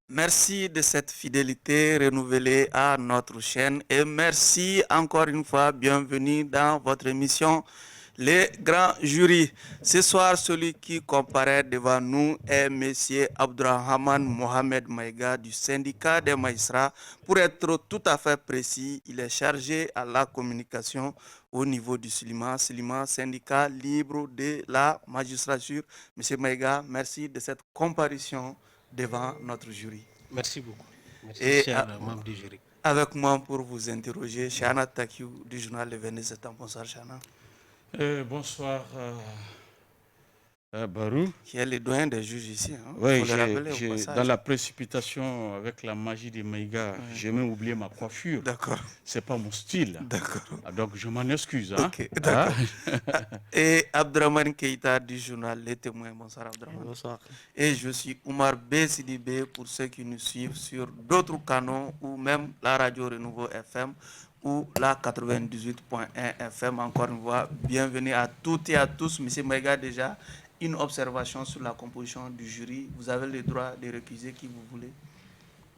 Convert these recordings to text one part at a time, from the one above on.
Merci de cette fidélité renouvelée à notre chaîne et merci encore une fois, bienvenue dans votre émission Les Grands Jurys. Ce soir, celui qui comparaît devant nous est M. Abdrahman Mohamed Maïga du syndicat des magistrats. Pour être tout à fait précis, il est chargé à la communication au niveau du SILIMA, syndicat libre de la magistrature. M. Maïga, merci de cette comparution devant notre jury. Merci beaucoup. Merci, et cher membre du jury. Avec moi pour vous interroger, Chana Takiou du journal Le 27 ans. Bonsoir Chana. Bonsoir Barou. Qui est le doyen des juges ici. Hein? Oui, dans la précipitation avec la magie de Maïga, j'ai même oublié ma coiffure. D'accord. C'est pas mon style. D'accord. Donc je m'en excuse. Hein? Ok, d'accord. Et Abdraman Keïta du journal Les Témoins. Bonsoir Abdraman. Bonsoir. Et je suis Oumar B. Sidibé pour ceux qui nous suivent sur d'autres canaux ou même la radio Renouveau FM ou la 98.1 FM. Encore une fois, bienvenue à toutes et à tous. Monsieur Maïga, déjà, une observation sur la composition du jury. Vous avez le droit de récuser qui vous voulez.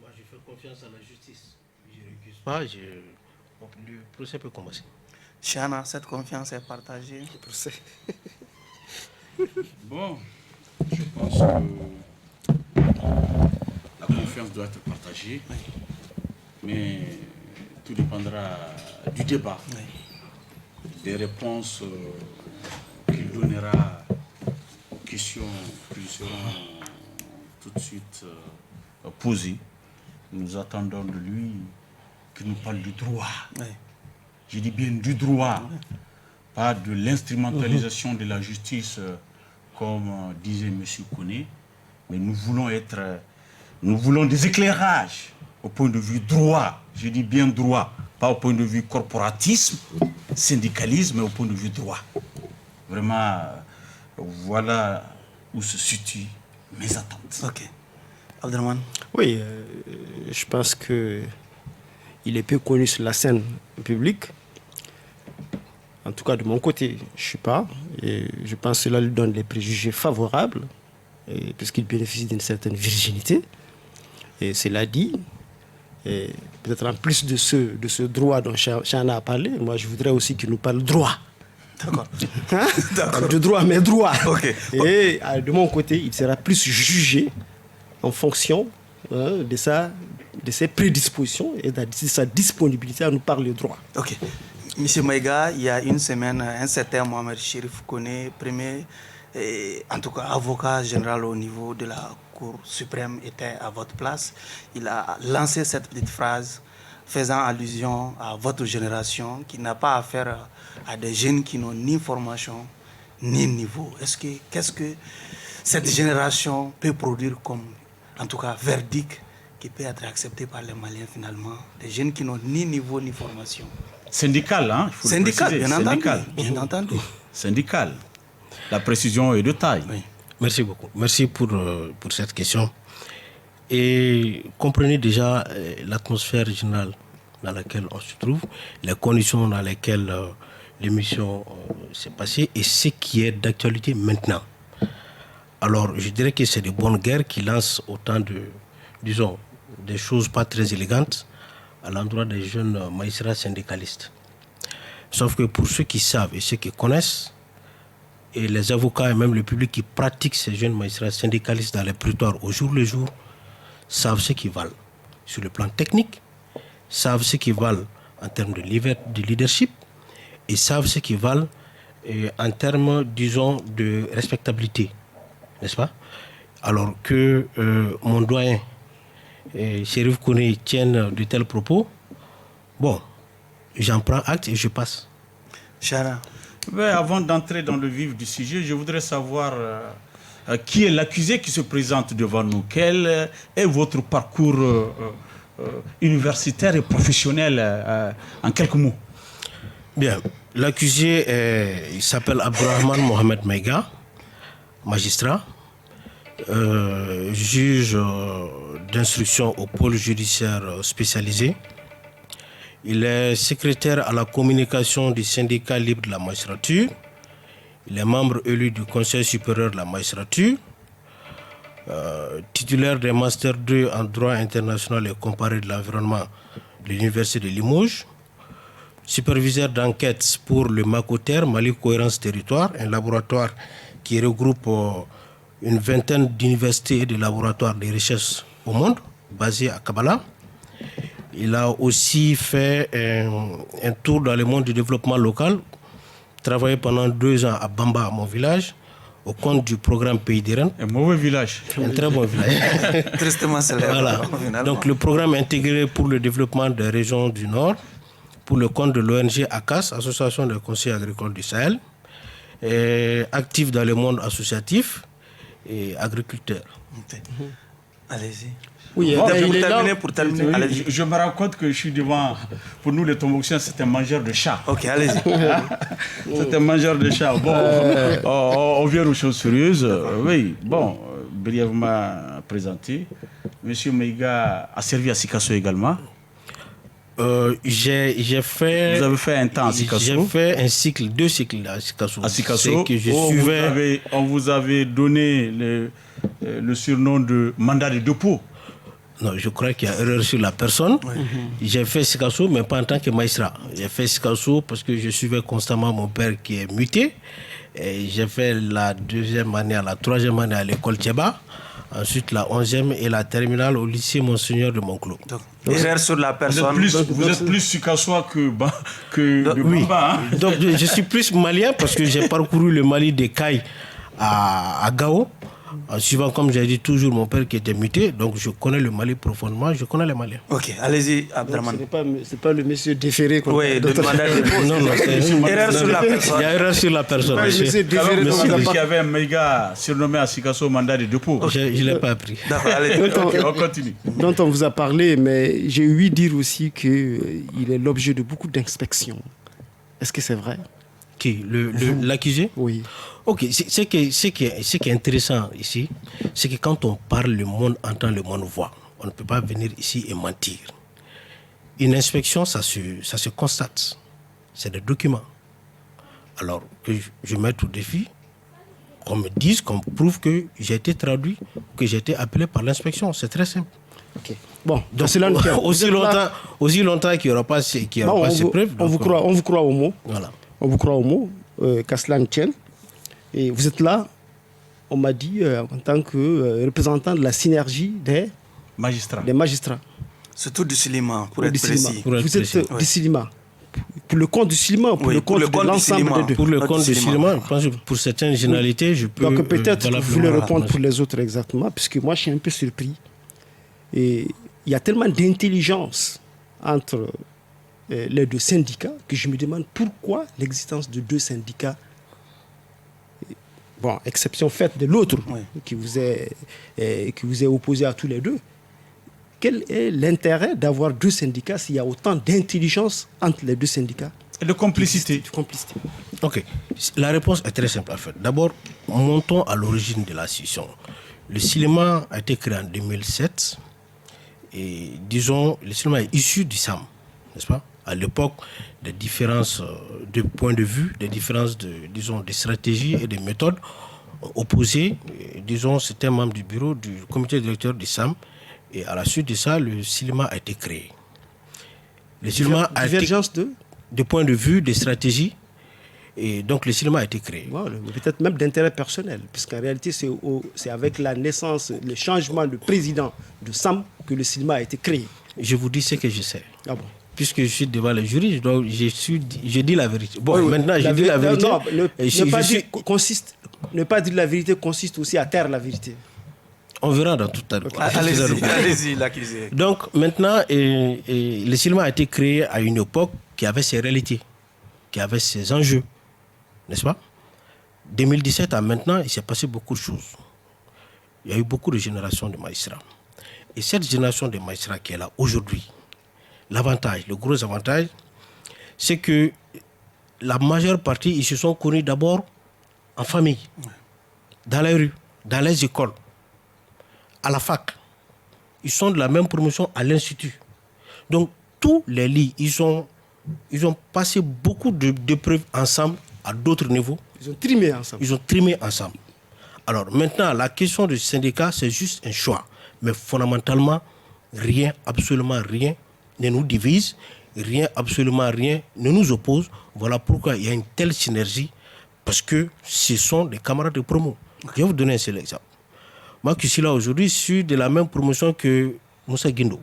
Moi, je fais confiance à la justice. Je ne récuse pas. Le procès peut commencer. Chana, cette confiance est partagée. Le procès. Bon, je pense que la confiance doit être partagée. Oui. Mais tout dépendra du débat, oui, des réponses qu'il donnera aux questions qui seront tout de suite posées. Nous attendons de lui qu'il nous parle du droit. Oui. Je dis bien du droit, oui, pas de l'instrumentalisation de la justice, comme disait M. Koné. Mais nous voulons des éclairages au point de vue droit. Je dis bien droit, pas au point de vue corporatisme, syndicalisme, mais au point de vue droit. Vraiment, voilà où se situent mes attentes. Ok. Abdelman. Oui, je pense qu'il est peu connu sur la scène publique. En tout cas, de mon côté, je ne suis pas. Et je pense que cela lui donne des préjugés favorables, puisqu'il bénéficie d'une certaine virginité. Et cela dit, et peut-être en plus de ce droit dont Chana a parlé, moi je voudrais aussi qu'il nous parle droit. D'accord. Hein? D'accord. De droit, mais droit. Okay. Et de mon côté, il sera plus jugé en fonction de ses prédispositions et de sa disponibilité à nous parler droit. Ok. Monsieur Maïga, il y a une semaine, un certain Mohamed Chérif Koné, premier, en tout cas avocat général au niveau de la Cour suprême, était à votre place. Il a lancé cette petite phrase faisant allusion à votre génération qui n'a pas affaire à des jeunes qui n'ont ni formation ni niveau. Qu'est-ce que cette génération peut produire comme, en tout cas, verdict qui peut être accepté par les Maliens finalement? Des jeunes qui n'ont ni niveau ni formation. Syndical, hein? Syndical, bien entendu. Bien entendu. Syndical. La précision est de taille. Oui. Merci beaucoup. Merci pour cette question. Et comprenez déjà l'atmosphère générale dans laquelle on se trouve, les conditions dans lesquelles l'émission s'est passée et ce qui est d'actualité maintenant. Alors, je dirais que c'est de bonnes guerres qui lancent autant de, disons, des choses pas très élégantes à l'endroit des jeunes magistrats syndicalistes. Sauf que pour ceux qui savent et ceux qui connaissent, et les avocats et même le public qui pratiquent ces jeunes magistrats syndicalistes dans les prétoires au jour le jour, savent ce qu'ils valent sur le plan technique, savent ce qu'ils valent en termes de leadership et savent ce qu'ils valent en termes, disons, de respectabilité, n'est-ce pas? Alors que mon doyen, Chérif Koné, tienne de tels propos, bon, j'en prends acte et je passe. Chana. Mais avant d'entrer dans le vif du sujet, je voudrais savoir qui est l'accusé qui se présente devant nous. Quel est votre parcours universitaire et professionnel en quelques mots? Bien, l'accusé, il s'appelle Abdourahmane Mohamed Maïga, magistrat, juge d'instruction au pôle judiciaire spécialisé. Il est secrétaire à la communication du syndicat libre de la magistrature. Il est membre élu du Conseil supérieur de la magistrature. Titulaire des Master 2 en droit international et comparé de l'environnement de l'Université de Limoges. Superviseur d'enquête pour le MACOTER, Mali Cohérence Territoire, un laboratoire qui regroupe une vingtaine d'universités et de laboratoires de recherche au monde, basés à Kabbalah. Il a aussi fait un tour dans le monde du développement local, travaillé pendant 2 ans à Bamba, mon village, au compte du programme Pays des Rennes. Un mauvais village. Un très bon village. Tristement célèbre. Voilà. Donc le programme intégré pour le développement des régions du Nord, pour le compte de l'ONG ACAS, Association des conseils agricoles du Sahel, actif dans le monde associatif et agriculteur. Allez-y. Oui, Bon, pour terminer. Allez-y. Je me rends compte que je suis devant, pour nous les Tombouctiens, c'est un mangeur de chats. Ok, allez-y. C'est un mangeur de chats. Bon, on vient aux choses sérieuses. Oui, bon, brièvement présenté. Monsieur Maïga a servi à Sikasso également. J'ai fait. Vous avez fait un temps à Sikasso. J'ai fait un cycle, 2 cycles à Sikasso. À Sikasso, que je suivais. on vous avait donné le surnom de mandat de dépôt. Non, je crois qu'il y a erreur sur la personne. J'ai fait Sikasso, mais pas en tant que magistrat. J'ai fait Sikasso parce que je suivais constamment mon père qui est muté. Et j'ai fait la 2e année, la 3e année à l'école Tcheba. Ensuite, la 11e et la terminale au lycée Monseigneur de Monclos. Donc, erreur sur la personne. Vous êtes plus Sikassois que de Oui. Bamba. Hein? Donc, je suis plus malien parce que j'ai parcouru le Mali des Cailles à Gao. En suivant, comme j'ai dit, toujours mon père qui était muté. Donc, je connais le Mali profondément, je connais les Maliens. Ok, allez-y, Abdraman. Ce n'est pas le monsieur déféré. Oui, de mandat de dépôt. Non, c'est Erreur sur la personne. Il y a erreur sur la personne. Ouais, monsieur Alors, déféré, vous donc, avez dit qu'il y avait un méga surnommé à Sikasso mandat de dépôt. Je ne l'ai pas appris. D'accord, allez. Ok, on continue. dont on vous a parlé, mais j'ai ouï dire aussi qu'il est l'objet de beaucoup d'inspections. Est-ce que c'est vrai? Qui l'accusé? Oui. Ok, ce qui est intéressant ici, c'est que quand on parle, le monde entend, le monde voit. On ne peut pas venir ici et mentir. Une inspection, ça se constate. C'est des documents. Alors que je mette au défi, qu'on me dise, qu'on prouve que j'ai été traduit, que j'ai été appelé par l'inspection. C'est très simple. Ok. Bon, Donc, cela nous tient. aussi longtemps qu'il n'y aura pas ces preuves. On vous croit au mot. Voilà. On vous croit au mot, qu'à cela ne tienne. Et vous êtes là, on m'a dit, en tant que représentant de la synergie des magistrats. Surtout du Silima, pour être précis. Vous êtes du Silima. Pour le compte du Silima, pour le compte de l'ensemble des deux. Pour le compte du Silima, je pense que pour certaines généralités, je peux... Donc peut-être que vous voulez répondre pour les autres exactement, puisque moi je suis un peu surpris. Et il y a tellement d'intelligence entre les 2 syndicats que je me demande pourquoi l'existence de 2 syndicats, bon, exception faite de l'autre, qui vous est opposé à tous les 2. Quel est l'intérêt d'avoir 2 syndicats s'il y a autant d'intelligence entre les 2 syndicats? Et de complicité. Ok. La réponse est très simple en fait. D'abord, montons à l'origine de la scission. Le Silema a été créé en 2007 et disons, le Silema est issu du SAM, n'est-ce pas? À l'époque, des différences de point de vue, des différences de stratégies et de méthodes opposées. Disons, c'était un membre du bureau du comité directeur du SAM. Et à la suite de ça, le Silema a été créé. Le Silema a divergence de point de vue, de stratégie. Et donc, le Silema a été créé. Wow, peut-être même d'intérêt personnel, puisqu'en réalité, c'est avec la naissance, le changement de président de SAM que le Silema a été créé. Je vous dis ce que je sais. Ah bon? Puisque je suis devant les jurys, je dis la vérité. Bon, maintenant, je dis la vérité. Non, ne pas dire la vérité consiste aussi à taire la vérité. On verra dans tout à l'heure. Allez-y, l'accusé. Donc, maintenant, le Silema a été créé à une époque qui avait ses réalités, qui avait ses enjeux, n'est-ce pas? 2017 à maintenant, il s'est passé beaucoup de choses. Il y a eu beaucoup de générations de magistrats. Et cette génération de magistrats qui est là aujourd'hui, l'avantage, le gros avantage, c'est que la majeure partie, ils se sont connus d'abord en famille, dans les rues, dans les écoles, à la fac. Ils sont de la même promotion à l'institut. Donc, tous les lits, ils ont passé beaucoup d'épreuves ensemble à d'autres niveaux. Ils ont trimé ensemble. Ils ont trimé ensemble. Alors, maintenant, la question du syndicat, c'est juste un choix. Mais fondamentalement, rien, absolument rien ne nous divise, rien, absolument rien ne nous oppose. Voilà pourquoi il y a une telle synergie, parce que ce sont des camarades de promo. Je vais vous donner un seul exemple. Moi qui suis là aujourd'hui, je suis de la même promotion que Moussa Guindo,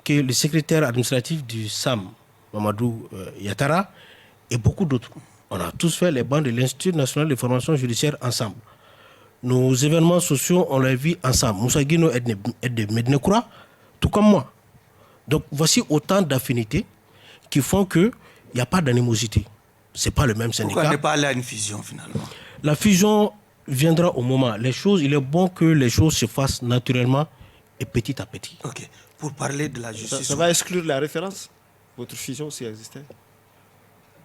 qui est le secrétaire administratif du SAM, Mamadou Yatara, et beaucoup d'autres. On a tous fait les bancs de l'Institut national de formation judiciaire ensemble. Nos événements sociaux, on les vit ensemble. Moussa Guindo est de Mednekoura, tout comme moi. Donc voici autant d'affinités qui font qu'il n'y a pas d'animosité. Ce n'est pas le même syndicat. Pourquoi ne pas aller à une fusion finalement? La fusion viendra au moment. Il est bon que les choses se fassent naturellement et petit à petit. Ok. Pour parler de la justice... Ça va exclure la référence? Votre fusion, s'il existait?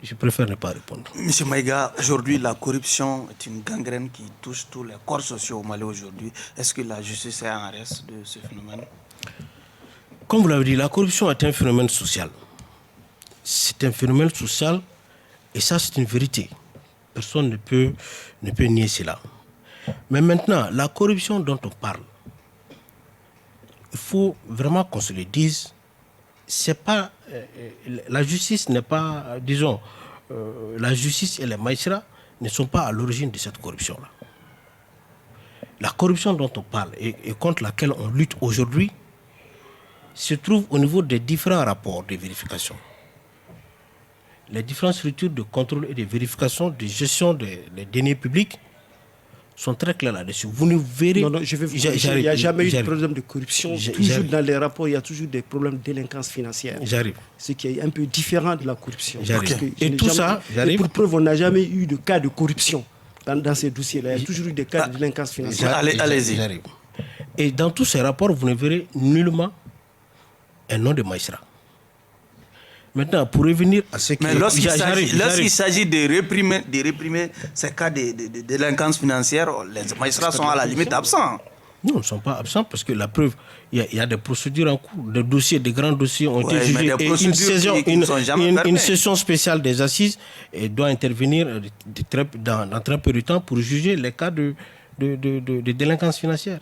Je préfère ne pas répondre. Monsieur Maïga, aujourd'hui, la corruption est une gangrène qui touche tous les corps sociaux au Mali aujourd'hui. Est-ce que la justice est en reste de ce phénomène? Comme vous l'avez dit, la corruption est un phénomène social. C'est un phénomène social et ça, c'est une vérité. Personne ne peut nier cela. Mais maintenant, la corruption dont on parle, il faut vraiment qu'on se le dise, c'est pas, la justice n'est pas, disons, la justice et les magistrats ne sont pas à l'origine de cette corruption-là. La corruption dont on parle et contre laquelle on lutte aujourd'hui se trouve au niveau des différents rapports de vérification. Les différentes structures de contrôle et de vérification de gestion des deniers publics sont très claires là-dessus. Vous ne verrez... Non, je vais vous corriger. Il n'y a jamais eu de problème de corruption. Toujours dans les rapports, il y a toujours des problèmes de délinquance financière. J'arrive. Ce qui est un peu différent de la corruption. J'arrive. Et tout ça, j'arrive. Et pour preuve, on n'a jamais eu de cas de corruption dans ces dossiers-là. Il y a toujours eu des cas de délinquance financière. Allez-y. J'arrive. Et dans tous ces rapports, vous ne verrez nullement un nom de magistrat. Maintenant, pour revenir à ce qui... Mais lorsqu'il s'agit de réprimer ces cas de délinquance financière, les magistrats sont à la limite absents. Non, ils ne sont pas absents parce que la preuve, il y a des procédures en cours, des dossiers, des grands dossiers ont été jugés. Et une session spéciale des assises doit intervenir dans très peu de temps pour juger les cas de délinquance financière.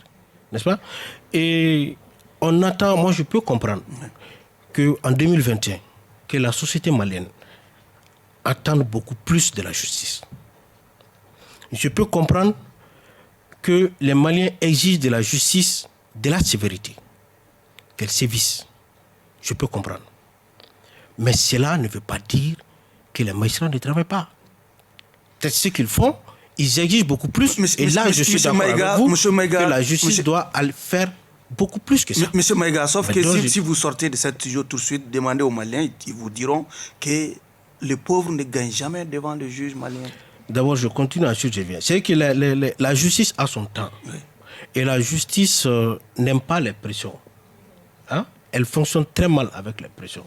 N'est-ce pas? Et on attend, moi je peux comprendre qu'en 2021, que la société malienne attend beaucoup plus de la justice. Je peux comprendre que les Maliens exigent de la justice de la sévérité, qu'elle sévisse. Je peux comprendre. Mais cela ne veut pas dire que les magistrats ne travaillent pas. C'est ce qu'ils font, ils exigent beaucoup plus. Et là, je suis d'accord avec vous que la justice doit faire beaucoup plus que ça. Monsieur Maïga, sauf que si vous sortez de cette studio tout de suite, demandez aux Maliens, ils vous diront que les pauvres ne gagnent jamais devant le juge malien. D'abord, je continue à ce que je viens. C'est que la justice a son temps. Oui. Et la justice n'aime pas les pressions. Hein? Elle fonctionne très mal avec les pressions.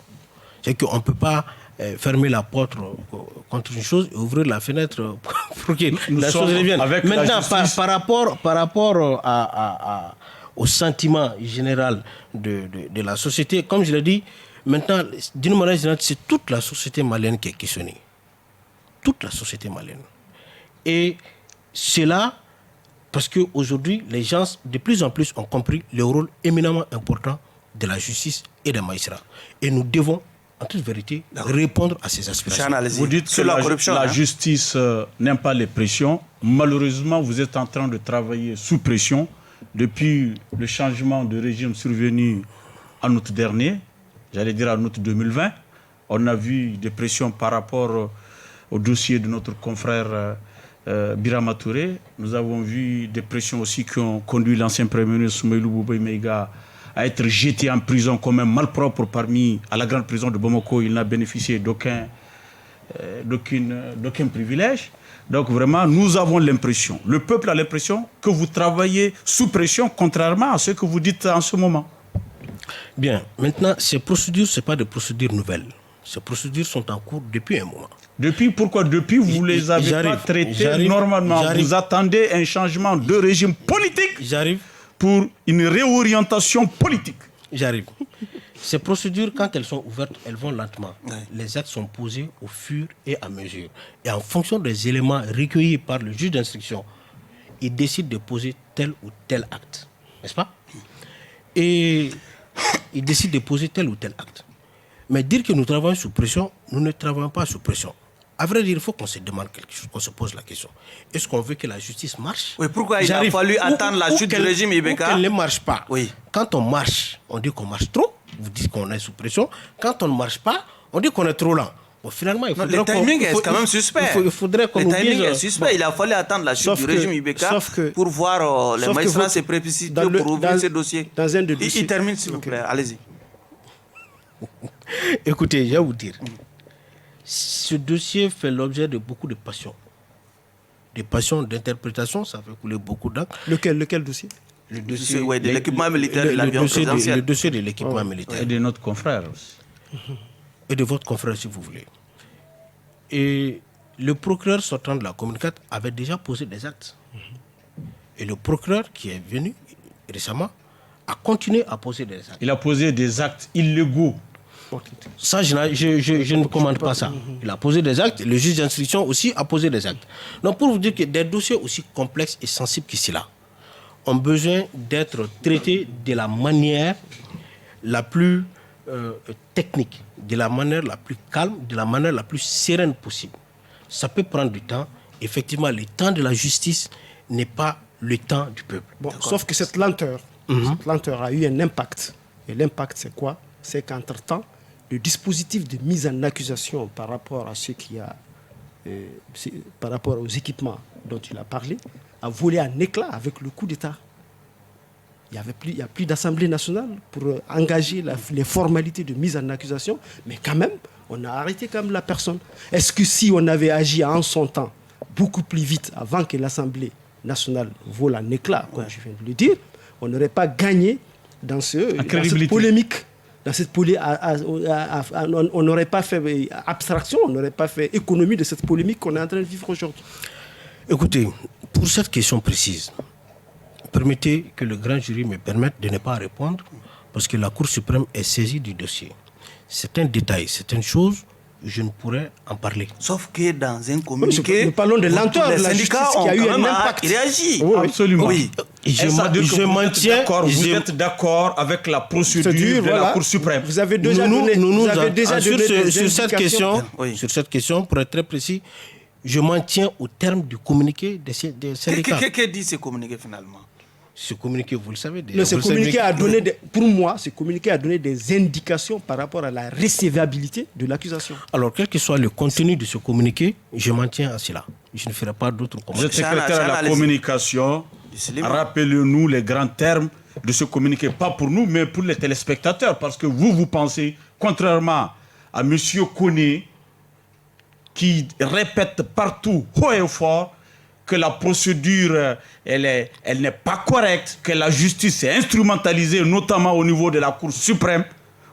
C'est qu'on ne peut pas fermer la porte contre une chose et ouvrir la fenêtre pour que la chose revienne. Maintenant, par rapport au sentiment général de la société, comme je l'ai dit, maintenant, d'une manière générale, c'est toute la société malienne qui est questionnée. Toute la société malienne. Et c'est là, parce qu'aujourd'hui, les gens, de plus en plus, ont compris le rôle éminemment important de la justice et des magistrats. Et nous devons, en toute vérité, répondre à ces aspirations. Vous dites que la justice n'aime pas les pressions. Malheureusement, vous êtes en train de travailler sous pression depuis le changement de régime survenu en août dernier, j'allais dire en août 2020. On a vu des pressions par rapport au dossier de notre confrère Birama Touré. Nous avons vu des pressions aussi qui ont conduit l'ancien Premier ministre Soumaïlou Boubaï Maïga à être jeté en prison comme un malpropre à la grande prison de Bamako. Il n'a bénéficié d'aucun privilège. Donc vraiment, nous avons l'impression, le peuple a l'impression que vous travaillez sous pression, contrairement à ce que vous dites en ce moment. Bien, maintenant, ces procédures, ce n'est pas des procédures nouvelles. Ces procédures sont en cours depuis un moment. Pourquoi depuis vous ne les avez pas traitées normalement? Vous attendez un changement de régime politique pour une réorientation politique. J'arrive. Ces procédures, quand elles sont ouvertes, elles vont lentement. Les actes sont posés au fur et à mesure. Et en fonction des éléments recueillis par le juge d'instruction, il décide de poser tel ou tel acte. N'est-ce pas? Et il décide de poser tel ou tel acte. Mais dire que nous travaillons sous pression, nous ne travaillons pas sous pression. À vrai dire, il faut qu'on se demande quelque chose, qu'on se pose la question. Est-ce qu'on veut que la justice marche? Oui, pourquoi il a fallu attendre la chute du régime Ibeka? Qu'elle ne marche pas. Oui. Quand on marche, on dit qu'on marche trop. Vous dites qu'on est sous pression. Quand on ne marche pas, on dit qu'on est trop lent. Bon, finalement, il faudrait le timing est quand même suspect. Il faudrait qu'on le timing est suspect. Bon. Il a fallu attendre la chute du régime Ibeka pour voir les magistrats se précipiter pour ouvrir ces dossiers. Dans un de dossiers. Il termine, s'il vous plaît. Allez-y. Écoutez, je vais vous dire. Ce dossier fait l'objet de beaucoup de passions. Des passions d'interprétation, ça fait couler beaucoup d'encre. Lequel dossier? Le dossier de l'équipement militaire de l'avion présidentiel. Le dossier de l'équipement militaire. Et de notre confrère aussi. Et de votre confrère, si vous voulez. Et le procureur sortant de la communicate avait déjà posé des actes. Et le procureur qui est venu récemment a continué à poser des actes. Il a posé des actes illégaux. Ça, je ne commande pas ça. Il a posé des actes. Le juge d'instruction aussi a posé des actes. Donc, pour vous dire que des dossiers aussi complexes et sensibles qu'ici-là ont besoin d'être traités de la manière la plus technique, de la manière la plus calme, de la manière la plus sereine possible. Ça peut prendre du temps. Effectivement, le temps de la justice n'est pas le temps du peuple. Bon, sauf que cette lenteur a eu un impact. Et l'impact, c'est quoi? C'est qu'entre-temps, le dispositif de mise en accusation par rapport à ce qui a, par rapport aux équipements dont il a parlé, a volé en éclats avec le coup d'État. Il n'y a plus d'Assemblée nationale pour engager les formalités de mise en accusation, mais quand même, on a arrêté quand même la personne. Est-ce que si on avait agi en son temps, beaucoup plus vite, avant que l'Assemblée nationale vole en éclats, comme je viens de le dire, on n'aurait pas gagné dans cette polémique. On n'aurait pas fait abstraction, on n'aurait pas fait économie de cette polémique qu'on est en train de vivre aujourd'hui. Écoutez, pour cette question précise, permettez que le grand jury me permette de ne pas répondre parce que la Cour suprême est saisie du dossier. C'est un détail, c'est une chose, je ne pourrais en parler. Sauf que dans un communiqué, nous parlons de lenteur de la justice qui a eu un impact. Réagi. Oui, absolument. Oui. Je maintiens. Vous êtes d'accord avec la procédure de la Cour suprême. Vous avez déjà donné sur cette question, pour être très précis, je maintiens au terme du communiqué des syndicats. Que dit ce communiqué finalement? Ce communiqué, vous le savez déjà. Ce communiqué a donné, pour moi, ce communiqué a donné des indications par rapport à la recevabilité de l'accusation. Alors, quel que soit le contenu de ce communiqué, je m'en tiens à cela. Je ne ferai pas d'autres commentaires. Vous êtes secrétaire à la communication. Rappelez-nous les grands termes de ce communiqué, pas pour nous, mais pour les téléspectateurs, parce que vous pensez, contrairement à M. Koné, qui répète partout, haut et fort, que la procédure, elle n'est pas correcte, que la justice est instrumentalisée, notamment au niveau de la Cour suprême.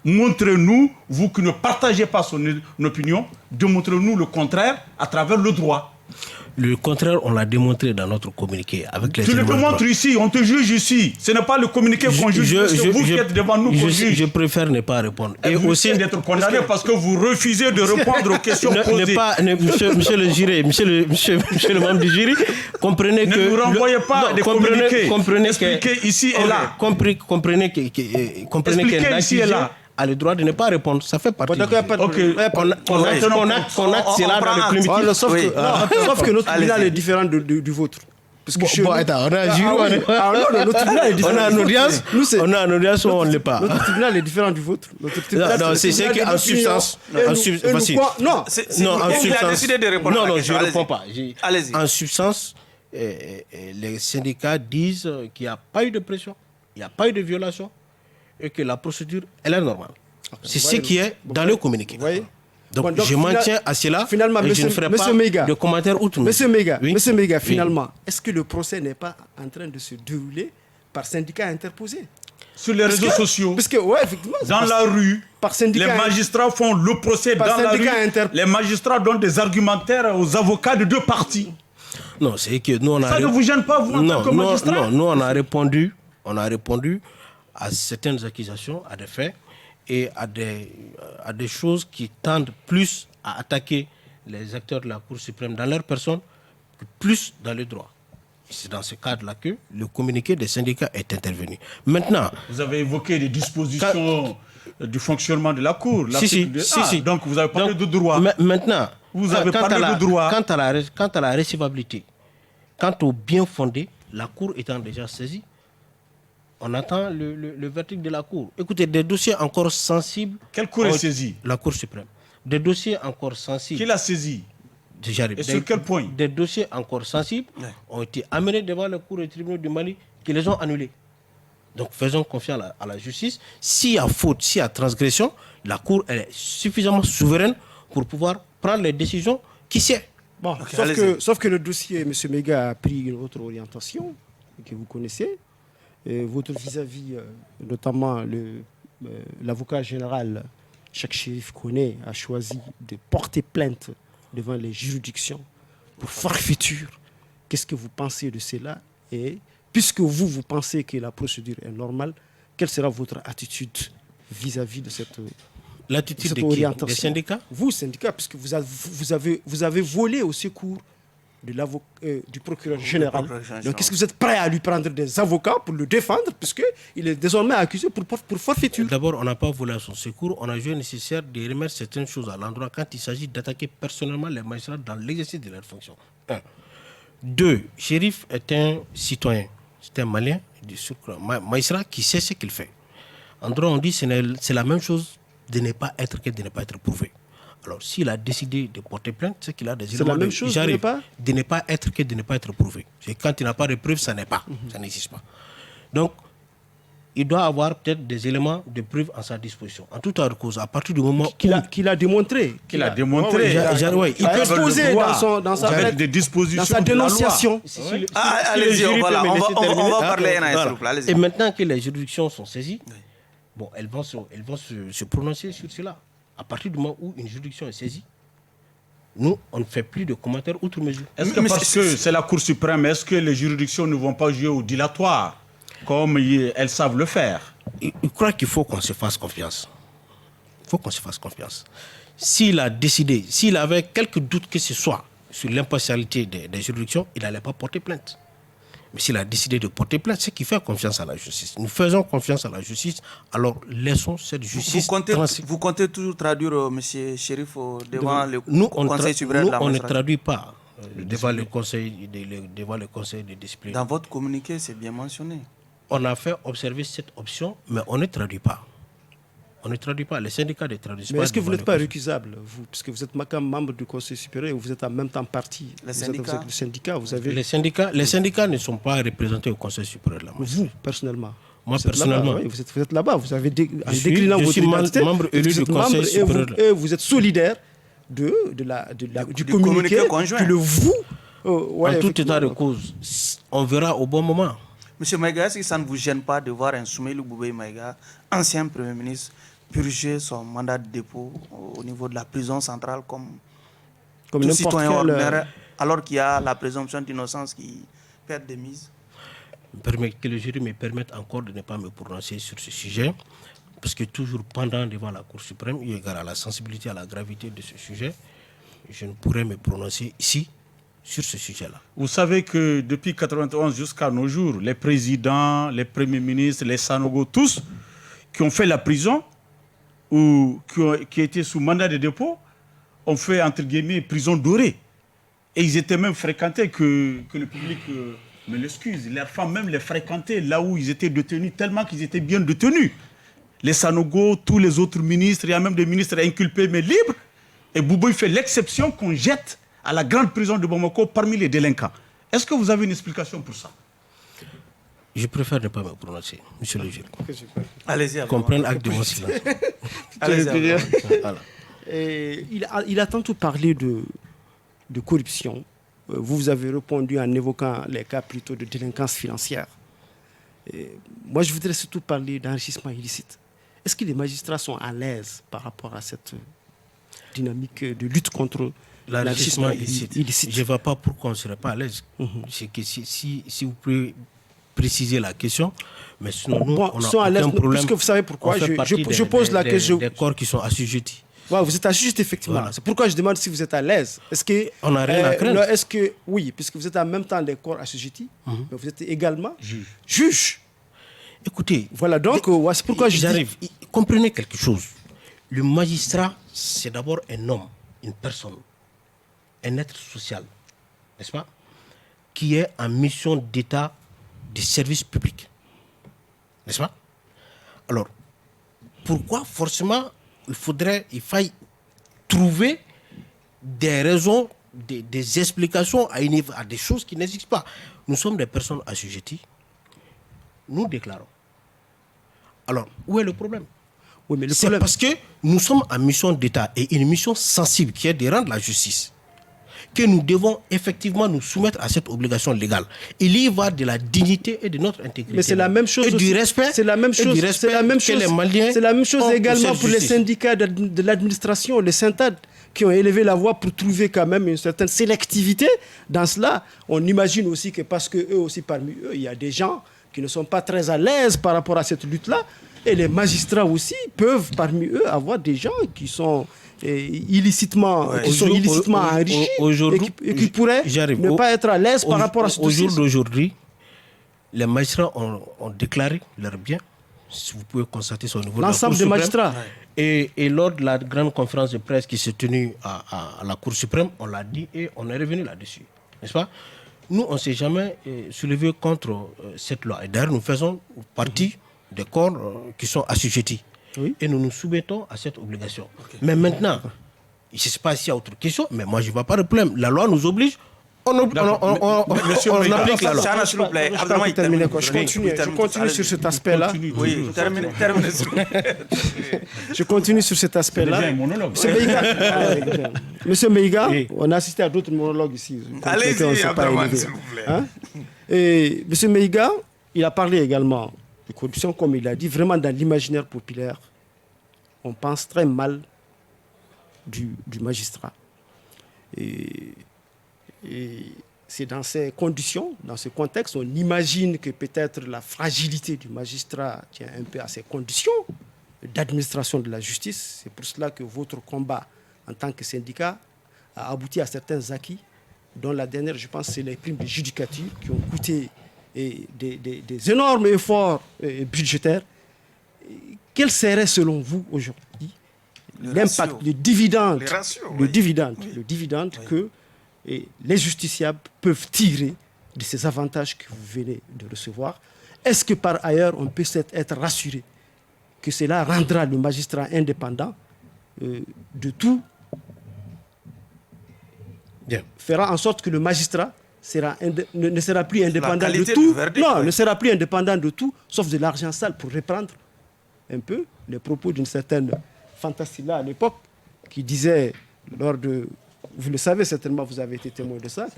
Montrez-nous, vous qui ne partagez pas son opinion, démontrez-nous le contraire à travers le droit. Le contraire, on l'a démontré dans notre communiqué. Avec les tu le démontres ici, on te juge ici. Ce n'est pas le communiqué qu'on juge, c'est vous qui êtes devant nous qu'on juge. Je préfère ne pas répondre. Et vous aussi d'être condamné parce que vous refusez de répondre aux questions posées. Monsieur le jury, monsieur le membre du jury, comprenez que... Ne nous renvoyez pas des communiqués. Expliquez ici et là. Comprenez qu'un accusé a le droit de ne pas répondre. Ça fait partie. Qu'on acte cela dans le primitif. Sauf que notre tribunal est différent du vôtre. Parce que on a un jury, notre tribunal est différent. On a un audience où on ne l'est pas. Notre tribunal est différent du vôtre. Non, c'est qu'en substance. Non, en substance. Non, je ne réponds pas. En substance, les syndicats disent qu'il n'y a pas eu de pression, il n'y a pas eu de violation et que la procédure, elle est normale. C'est ce qui est dans le communiqué. Donc, je maintiens à cela et je ne ferai pas de commentaires outre. Monsieur Mega, finalement, est-ce que le procès n'est pas en train de se dérouler par syndicat interposé? sur les réseaux sociaux, parce que, ouais, effectivement, dans la rue, par syndicat, les magistrats font le procès dans la rue. Les magistrats donnent des argumentaires aux avocats de deux parties. Non, c'est que nous, on a... Ça ne vous gêne pas, vous, en tant que magistrat? Non, nous, on a répondu à certaines accusations, à des faits et à des choses qui tendent plus à attaquer les acteurs de la Cour suprême dans leur personne que plus dans le droit. C'est dans ce cadre-là que le communiqué des syndicats est intervenu. Maintenant... Vous avez évoqué des dispositions du fonctionnement de la Cour. Si. Donc vous avez parlé de droit. Maintenant, vous avez parlé de droit. Quant à la récevabilité, quant au bien fondé, la Cour étant déjà saisie, on attend le verdict de la Cour. Écoutez, des dossiers encore sensibles... Quelle Cour est saisie? La Cour suprême. Des dossiers encore sensibles... Qui l'a saisi? Et sur quel point? Des dossiers encore sensibles ont été amenés devant la Cour et tribunaux du Mali qui les ont annulés. Donc faisons confiance à la justice. S'il y a faute, s'il y a transgression, la Cour est suffisamment souveraine pour pouvoir prendre les décisions qui sait. Bon, sauf que le dossier, M. Mega a pris une autre orientation que vous connaissez. Votre vis-à-vis, notamment l'avocat général Cheikh Chérif Koné a choisi de porter plainte devant les juridictions pour forfaiture. Qu'est-ce que vous pensez de cela? Et puisque vous pensez que la procédure est normale, quelle sera votre attitude vis-à-vis de cette orientation? Des syndicats? Vous, syndicats, puisque vous avez volé au secours du procureur général. Donc, est-ce que vous êtes prêt à lui prendre des avocats pour le défendre, puisqu'il est désormais accusé pour forfaiture? D'abord, on n'a pas volé à son secours. On a jugé nécessaire de remettre certaines choses à l'endroit quand il s'agit d'attaquer personnellement les magistrats dans l'exercice de leurs fonctions. 1. 2. Chérif est un citoyen. C'est un Malien, magistrat qui sait ce qu'il fait. En droit, on dit que c'est la même chose de ne pas être que de ne pas être prouvé. Alors, s'il a décidé de porter plainte, c'est qu'il a des éléments de ne pas être que de ne pas être prouvé. Et quand il n'a pas de preuve, ça n'est pas. Ça n'existe pas. Donc, il doit avoir peut-être des éléments de preuve en sa disposition. En tout autre cause, à partir du moment qu'il a démontré. Il peut exposer dans sa dénonciation. Allez-y, on va parler. Et maintenant que les juridictions sont saisies, bon, elles vont se prononcer sur cela. À partir du moment où une juridiction est saisie, nous, on ne fait plus de commentaires outre mesure. Est-ce que parce que c'est la Cour suprême, est-ce que les juridictions ne vont pas jouer au dilatoire comme elles savent le faire? Je crois qu'il faut qu'on se fasse confiance. Il faut qu'on se fasse confiance. S'il a décidé, s'il avait quelques doutes que ce soit sur l'impartialité des juridictions, il n'allait pas porter plainte. Mais s'il a décidé de porter plainte, c'est qu'il fait confiance à la justice. Nous faisons confiance à la justice, alors laissons cette justice... Vous comptez toujours traduire M. Chérif devant le Conseil suprême de la magistrature? Nous, on ne traduit pas devant le Conseil de discipline. Dans votre communiqué, c'est bien mentionné. On a fait observer cette option, mais on ne traduit pas. On ne traduit pas. Les syndicats ne traduisent pas. Mais est-ce que vous n'êtes pas récusable, vous, puisque vous êtes comme membre du Conseil supérieur et vous êtes en même temps parti? Les syndicats. Vous êtes le syndicat, vous avez... Les syndicats ne sont pas représentés au Conseil supérieur. Vous, personnellement? Moi, personnellement. Oui, vous êtes là-bas. Vous avez décliné votre identité. Membre élu du Conseil supérieur. Et vous êtes solidaire du communiqué conjoint. Que le vous... en tout état de cause, on verra au bon moment. Monsieur Maïga, est-ce que ça ne vous gêne pas de voir un Soumeilou Boubèye Maïga, ancien Premier ministre, purger son mandat de dépôt au niveau de la prison centrale comme tout citoyen ordinaire, alors qu'il y a la présomption d'innocence qui perd des mises? Que le jury me permette encore de ne pas me prononcer sur ce sujet, parce que toujours pendant devant la Cour suprême, eu égard à la sensibilité, à la gravité de ce sujet, je ne pourrais me prononcer ici sur ce sujet-là. Vous savez que depuis 1991 jusqu'à nos jours, les présidents, les premiers ministres, les Sanogo, tous qui ont fait la prison ou qui étaient sous mandat de dépôt, ont fait, entre guillemets, prison dorée. Et ils étaient même fréquentés, que le public me l'excuse, leurs femmes même les fréquentaient là où ils étaient détenus, tellement qu'ils étaient bien détenus. Les Sanogo, tous les autres ministres, il y a même des ministres inculpés mais libres. Et Boubèye fait l'exception qu'on jette à la grande prison de Bamako parmi les délinquants. Est-ce que vous avez une explication pour ça? Je préfère ne pas me prononcer, monsieur le juge. Allez-y. Comprendre acte de mon silence. Allez-y. Voilà. Il a tantôt parlé de corruption. Vous avez répondu en évoquant les cas plutôt de délinquance financière. Moi, je voudrais surtout parler d'enrichissement illicite. Est-ce que les magistrats sont à l'aise par rapport à cette dynamique de lutte contre l'enrichissement illicite? Je ne vois pas pourquoi on ne serait pas à l'aise. C'est que si vous pouvez préciser la question, mais sinon nous, on a aucun problème. Puisque vous savez pourquoi je pose la question. Des corps qui sont assujettis. Ouais, vous êtes assujetti, effectivement. Voilà. C'est pourquoi je demande si vous êtes à l'aise. Est-ce que on n'a rien à craindre. Est-ce que oui, puisque vous êtes en même temps des corps assujettis, mais vous êtes également juge. Écoutez, voilà, donc c'est pourquoi j'arrive. Comprenez quelque chose. Le magistrat, c'est d'abord un homme, une personne, un être social, n'est-ce pas, qui est en mission d'état de service public, n'est-ce pas? Alors, pourquoi forcément il faille trouver des raisons, des explications à des choses qui n'existent pas? Nous sommes des personnes assujetties, nous déclarons. Alors, où est le problème? Oui, c'est parce que nous sommes en mission d'État et une mission sensible qui est de rendre la justice que nous devons effectivement nous soumettre à cette obligation légale. Il y va de la dignité et de notre intégrité. Mais c'est la même chose et aussi. Du respect. C'est la même chose. C'est la même chose. C'est la même chose également pour les syndicats de l'administration, les syntades, qui ont élevé la voix pour trouver quand même une certaine sélectivité dans cela. On imagine aussi que parce que eux aussi parmi eux, il y a des gens qui ne sont pas très à l'aise par rapport à cette lutte-là. Et les magistrats aussi peuvent parmi eux avoir des gens qui sont illicitement enrichis et qui pourraient ne pas être à l'aise par rapport à ce dossier. Au jour d'aujourd'hui, les magistrats ont déclaré leurs biens, si vous pouvez constater sur le niveau de la Cour suprême. L'ensemble des magistrats. Et lors de la grande conférence de presse qui s'est tenue à la Cour suprême, on l'a dit et on est revenu là-dessus, n'est-ce pas? Nous, on ne s'est jamais soulevé contre cette loi. Et d'ailleurs, nous faisons partie des corps qui sont assujettis. Oui. Et nous nous soumettons à cette obligation. Okay. Mais maintenant, je ne sais pas s'il y a autre question, mais moi je ne vois pas de problème. La loi nous oblige, on applique la loi. Je continue sur cet aspect-là. Oui, terminez. Je continue sur cet aspect-là. Monsieur Meiga, on a assisté à d'autres monologues ici. Allez-y, Abdraman, s'il vous plaît. Et Monsieur Meiga, il a parlé également de corruption, comme il a dit, vraiment dans l'imaginaire populaire, on pense très mal du magistrat. Et c'est dans ces conditions, dans ce contexte, on imagine que peut-être la fragilité du magistrat tient un peu à ces conditions d'administration de la justice. C'est pour cela que votre combat en tant que syndicat a abouti à certains acquis, dont la dernière, je pense, c'est les primes de judicature qui ont coûté des énormes efforts budgétaires. Quel serait selon vous aujourd'hui l'impact, le dividende que les justiciables peuvent tirer de ces avantages que vous venez de recevoir? Est-ce que par ailleurs on peut être rassuré que cela rendra le magistrat indépendant de tout, fera en sorte que le magistrat ne sera plus indépendant de tout. Ne sera plus indépendant de tout, sauf de l'argent sale, pour reprendre un peu les propos d'une certaine Fantasilla à l'époque, qui disait lors de... Vous le savez certainement, vous avez été témoin de ça.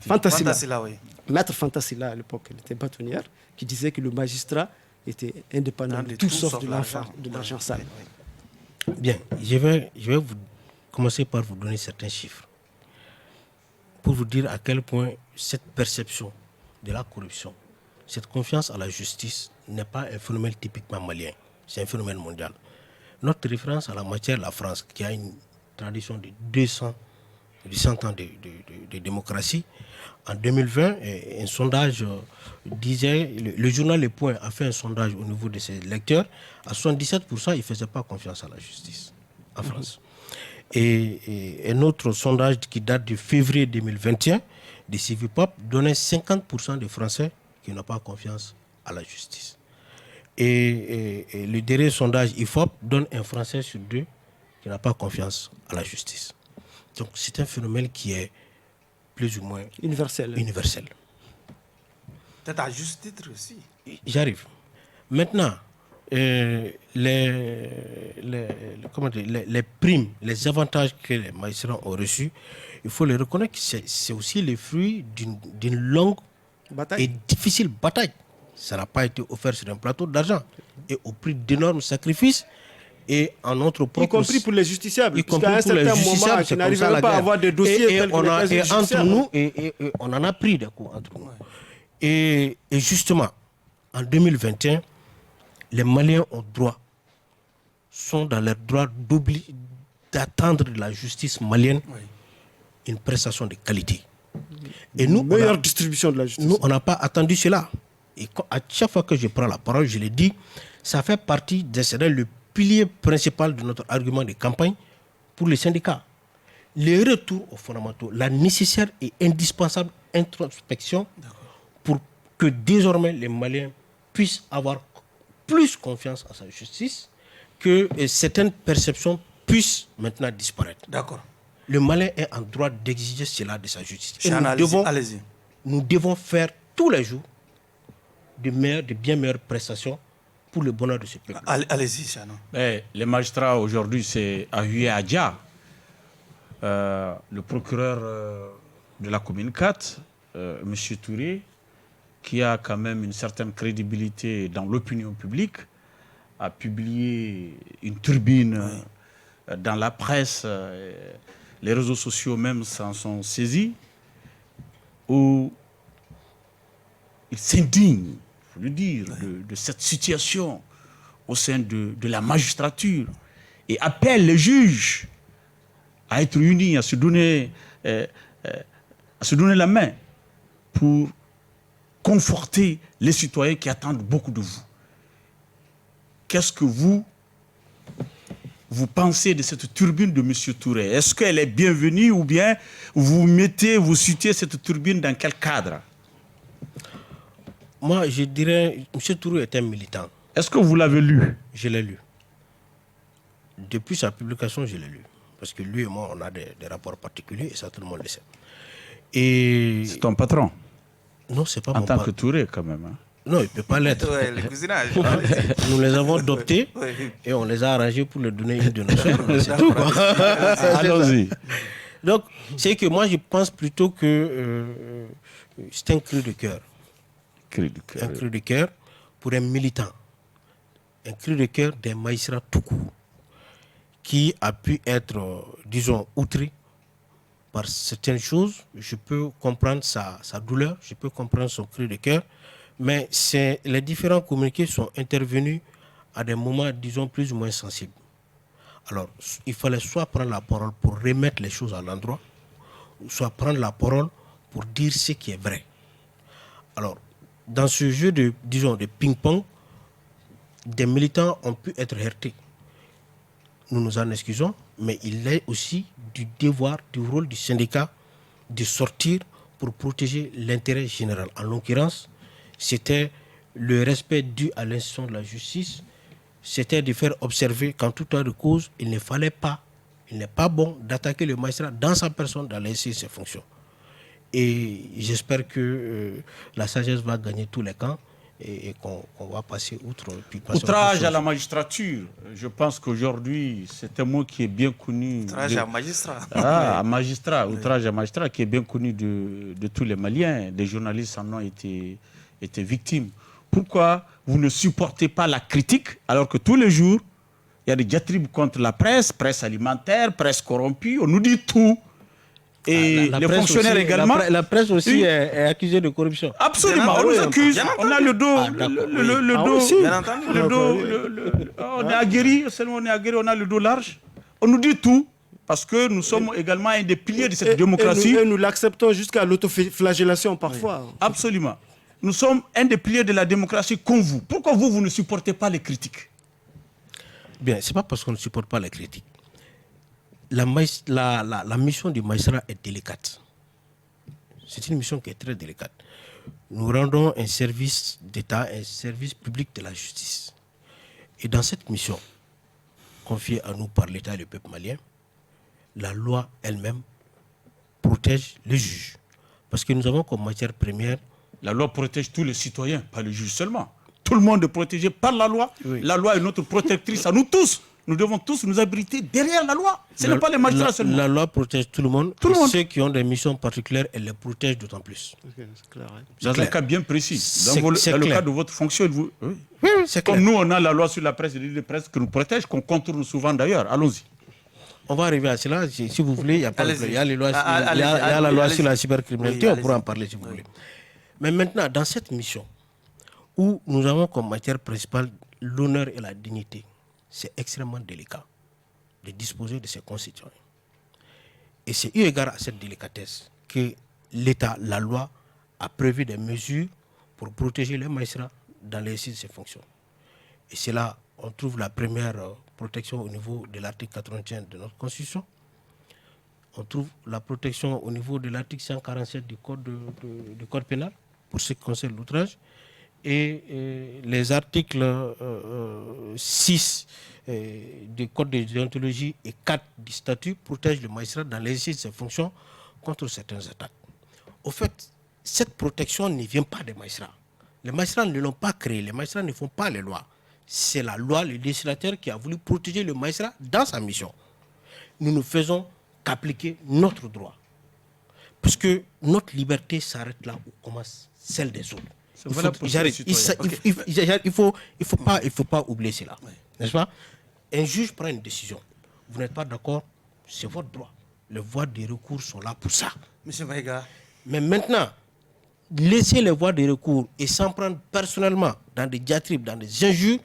Fantasilla, oui. Maître Fantasilla à l'époque, elle était bâtonnière, qui disait que le magistrat était indépendant de tout sauf de l'argent sale. Bien, je vais commencer par vous donner certains chiffres pour vous dire à quel point cette perception de la corruption, cette confiance à la justice n'est pas un phénomène typiquement malien, c'est un phénomène mondial. Notre référence à la matière, la France, qui a une tradition de 200 ans de démocratie, en 2020, un sondage disait, le journal Le Point a fait un sondage au niveau de ses lecteurs, à 77%, ils ne faisaient pas confiance à la justice en France. Et un autre sondage qui date de février 2021, de Civipop, donnait 50% des Français qui n'ont pas confiance à la justice. Et le dernier sondage IFOP donne un Français sur deux qui n'a pas confiance à la justice. Donc c'est un phénomène qui est plus ou moins universel. Peut-être à juste titre aussi. J'arrive. Maintenant, les primes, les avantages que les magistrats ont reçus, il faut les reconnaître que c'est aussi le fruit d'une longue et difficile bataille. Ça n'a pas été offert sur un plateau d'argent. Et au prix d'énormes sacrifices et en notre propre... Y compris pour les justiciables. Y compris pour les justiciables, ils n'arrivaient pas à avoir des dossiers et tels que les et entre nous, et on en a pris des coups entre nous. Et justement, en 2021, les Maliens sont dans leur droit d'attendre de la justice malienne une prestation de qualité. Et nous, meilleure distribution de la justice. Nous, on n'a pas attendu cela. Et à chaque fois que je prends la parole, je l'ai dit, ça fait partie le pilier principal de notre argument de campagne pour les syndicats. Le retour aux fondamentaux, la nécessaire et indispensable introspection pour que désormais les Maliens puissent avoir plus confiance en sa justice, que certaines perceptions puissent maintenant disparaître. D'accord. Le Malien est en droit d'exiger cela de sa justice. Et nous devons faire tous les jours de bien meilleures prestations pour le bonheur de ce peuple. Allez-y, Chano. Les magistrats aujourd'hui, c'est Ahuye Adja, le procureur de la commune 4, M. Touré, qui a quand même une certaine crédibilité dans l'opinion publique, a publié une turbine dans la presse, les réseaux sociaux même s'en sont saisis, où il s'indigne, il faut le dire, de cette situation au sein de la magistrature et appelle les juges à être unis, à se donner la main pour conforter les citoyens qui attendent beaucoup de vous. Qu'est-ce que vous pensez de cette turbine de M. Touré? Est-ce qu'elle est bienvenue ou bien vous citez cette turbine dans quel cadre? Moi, je dirais, M. Touré est un militant. Est-ce que vous l'avez lu? Je l'ai lu. Depuis sa publication, je l'ai lu. Parce que lui et moi, on a des rapports particuliers et ça, tout le monde le sait. C'est ton patron? Non, c'est pas mon patron. En tant que Touré, quand même. Hein? Non, il ne peut pas l'être. Le cousinage. Nous les avons adoptés et on les a arrangés pour leur donner une de nos sœurs. C'est tout. Allons-y. Donc, c'est que moi, je pense plutôt que c'est un cri de cœur. Un cri de cœur pour un militant. Un cri de cœur des magistrats tout court, qui a pu être, disons, outré par certaines choses. Je peux comprendre sa douleur, je peux comprendre son cri de cœur, mais les différents communiqués sont intervenus à des moments, disons, plus ou moins sensibles. Alors, il fallait soit prendre la parole pour remettre les choses à l'endroit, soit prendre la parole pour dire ce qui est vrai. Alors, dans ce jeu de ping-pong, des militants ont pu être heurtés. Nous nous en excusons, mais il est aussi du devoir, du rôle du syndicat de sortir pour protéger l'intérêt général. En l'occurrence, c'était le respect dû à l'institution de la justice, c'était de faire observer qu'en tout temps de cause, il n'est pas bon d'attaquer le magistrat dans sa personne, dans l'exercice de ses fonctions. Et j'espère que la sagesse va gagner tous les camps et qu'on va passer outre. Outrage à la magistrature. Je pense qu'aujourd'hui, c'est un mot qui est bien connu. Outrage à magistrat. À magistrat. Outrage à magistrat qui est bien connu de tous les Maliens. Des journalistes en ont été victimes. Pourquoi vous ne supportez pas la critique alors que tous les jours, il y a des diatribes contre la presse alimentaire, presse corrompue, on nous dit tout. Et les fonctionnaires aussi, également. La presse aussi est accusée de corruption. Absolument, on nous accuse. On a le dos. On est aguerri, seulement on est aguerri, on a le dos large. On nous dit tout. Parce que nous sommes également un des piliers de cette démocratie. Et nous l'acceptons jusqu'à l'autoflagellation parfois. Oui. Absolument. Nous sommes un des piliers de la démocratie comme vous. Pourquoi vous ne supportez pas les critiques? Bien, ce n'est pas parce qu'on ne supporte pas les critiques. La mission du magistrat est délicate. C'est une mission qui est très délicate. Nous rendons un service d'État, un service public de la justice. Et dans cette mission, confiée à nous par l'État et le peuple malien, la loi elle-même protège les juges. Parce que nous avons comme matière première... La loi protège tous les citoyens, pas les juges seulement. Tout le monde est protégé par la loi. Oui. La loi est notre protectrice à nous tous. nous devons tous nous abriter derrière la loi. Ce n'est pas les magistrats seulement. La loi protège tout le monde. Tout le monde. Ceux qui ont des missions particulières, elle les protège d'autant plus. C'est clair, hein. Dans un cas bien précis. C'est Dans le clair. cas de votre fonction, vous... Oui, c'est clair. Comme nous, on a la loi sur la presse et les presse qui nous protège, qu'on contourne souvent d'ailleurs. Allons-y. On va arriver à cela. Si vous voulez, il y a pas de problème. Il y a les lois, Allez-y, il y a la loi allez-y. sur la cybercriminalité. Oui, On pourra en allez-y. parler si vous voulez. Mais maintenant, dans cette mission, où nous avons comme matière principale l'honneur et la dignité, c'est extrêmement délicat de disposer de ces concitoyens. Et c'est eu égard à cette délicatesse que l'État, la loi, a prévu des mesures pour protéger les magistrats dans l'exercice de ses fonctions. Et c'est là on trouve la première protection au niveau de l'article 81 de notre Constitution. On trouve la protection au niveau de l'article 147 du Code pénal pour ce qui concerne l'outrage. Et les articles 6 du Code de déontologie et 4 du statut protègent le magistrat dans l'exercice de ses fonctions contre certaines attaques. Au fait, cette protection ne vient pas des magistrats. Les magistrats ne l'ont pas créée, les magistrats ne font pas les lois. C'est la loi, le législateur qui a voulu protéger le magistrat dans sa mission. Nous ne faisons qu'appliquer notre droit. Parce que notre liberté s'arrête là où commence celle des autres. Il ne faut pas oublier cela. Oui. N'est-ce pas? Un juge prend une décision. Vous n'êtes pas d'accord, c'est votre droit. Les voies de recours sont là pour ça. Monsieur Maïga. Mais maintenant, laisser les voies de recours et s'en prendre personnellement dans des diatribes, dans des injures,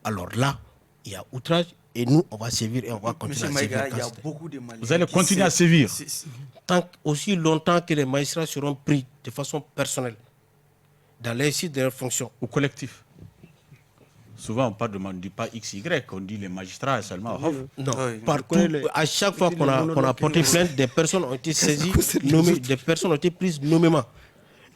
alors là, il y a outrage et nous, on va sévir et on va continuer à sévir. Il y a beaucoup de Maliens. Vous allez continuer à sévir. Aussi longtemps que les magistrats seront pris de façon personnelle dans l'exercice de leurs fonctions. Au collectif. Souvent, on ne dit pas XY, on dit les magistrats seulement. Non, partout, à chaque fois qu'on a porté plainte, des personnes ont été saisies, des personnes ont été prises nommément.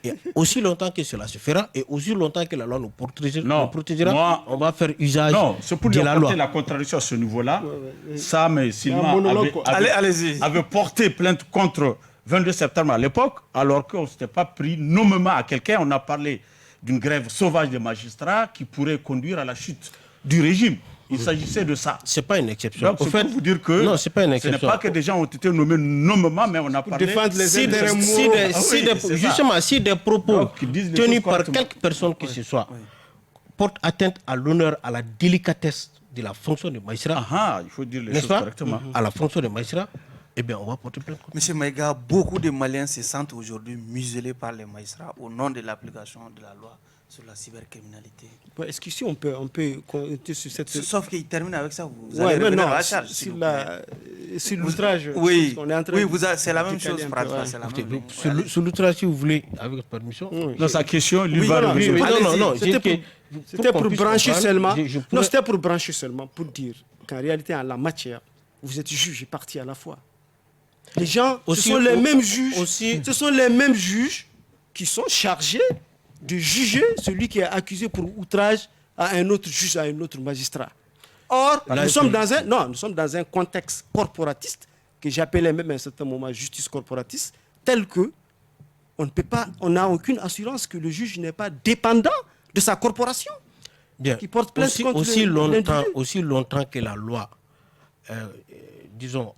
Et aussi longtemps que cela se fera, et aussi longtemps que la loi nous protégera, on va faire usage c'est pour de la loi. La contradiction à ce niveau-là. Ça, mais Sylvain avait porté plainte contre 22 septembre à l'époque, alors qu'on ne s'était pas pris nommément à quelqu'un. On a parlé d'une grève sauvage des magistrats qui pourrait conduire à la chute du régime. Il s'agissait de ça. Ce n'est pas une exception. Donc, c'est pour vous dire que non, c'est pas une exception. Ce n'est pas que des gens ont été nommés nommément, mais on a parlé... Défendre les intérêts justement, si des propos tenus par quelques personnes que ce soit portent atteinte à l'honneur, à la délicatesse de la fonction de magistrat, il faut dire les choses correctement. À la fonction de magistrat, eh bien, on va porter plainte. Monsieur Maïga, beaucoup de Maliens se sentent aujourd'hui muselés par les magistrats au nom de l'application de la loi sur la cybercriminalité. Est-ce qu'ici on peut compter sur cette... Sauf qu'il termine avec ça, vous allez revenir à la charge. Sur l'outrage, oui, on est en train c'est la même chose. Sur l'outrage, si vous voulez, avec votre permission. Dans sa question, lui va revenir. Non, c'était pour brancher seulement. Non, c'était pour brancher seulement, pour dire qu'en réalité, en la matière, vous êtes juge et partie à la fois. Les gens, ce sont les mêmes juges qui sont chargés de juger celui qui est accusé pour outrage à un autre juge, à un autre magistrat. Or, nous sommes dans un contexte corporatiste, que j'appelais même à un certain moment justice corporatiste, tel que on n'a aucune assurance que le juge n'est pas dépendant de sa corporation. Bien. Qui porte plainte contre aussi longtemps que la loi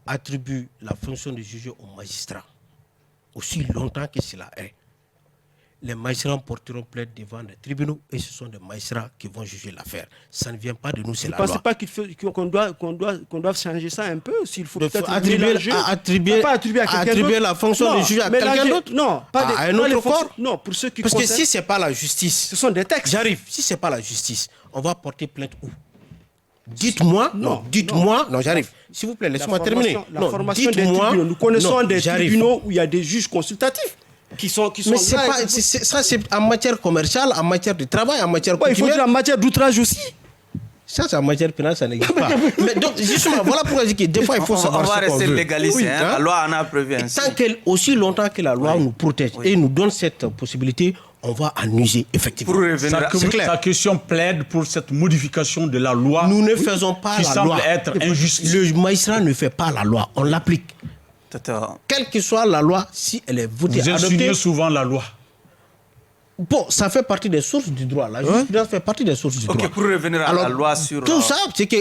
attribue la fonction de juger aux magistrats, aussi longtemps que cela est, les magistrats porteront plainte devant les tribunaux et ce sont des magistrats qui vont juger l'affaire. Ça ne vient pas de nous, c'est la loi. Vous ne pensez pas qu'on doit changer ça un peu, s'il faut peut-être attribuer la fonction de juger à quelqu'un d'autre? Non, à un autre corps? Non, pour ceux qui Parce que si ce n'est pas la justice, ce sont des textes. J'arrive. Si ce n'est pas la justice, on va porter plainte où? Dites-moi, j'arrive. S'il vous plaît, laissez-moi terminer. La formation des tribunaux. Nous connaissons des tribunaux où il y a des juges consultatifs qui sont mais ça, c'est en matière commerciale, en matière de travail, en matière coutumière. Il faut dire en matière d'outrage aussi. Ça, c'est en matière pénale, ça n'existe pas. Mais donc, justement, voilà pourquoi je dis que des fois, il faut savoir on va ce qu'on rester veut. légaliste, la loi en a prévu ainsi. Aussi longtemps que la loi nous protège et nous donne cette possibilité, on va en user, effectivement. Pour revenir sa question plaide pour cette modification de la loi. Nous ne faisons pas la loi. Qui semble être injuste. Le magistrat ne fait pas la loi, on l'applique. Quelle que soit la loi, si elle est votée, vous insinuez souvent la loi. Bon, ça fait partie des sources du droit. La jurisprudence fait partie des sources du droit. Ok, pour revenir à la loi sur... Tout ça, c'est que,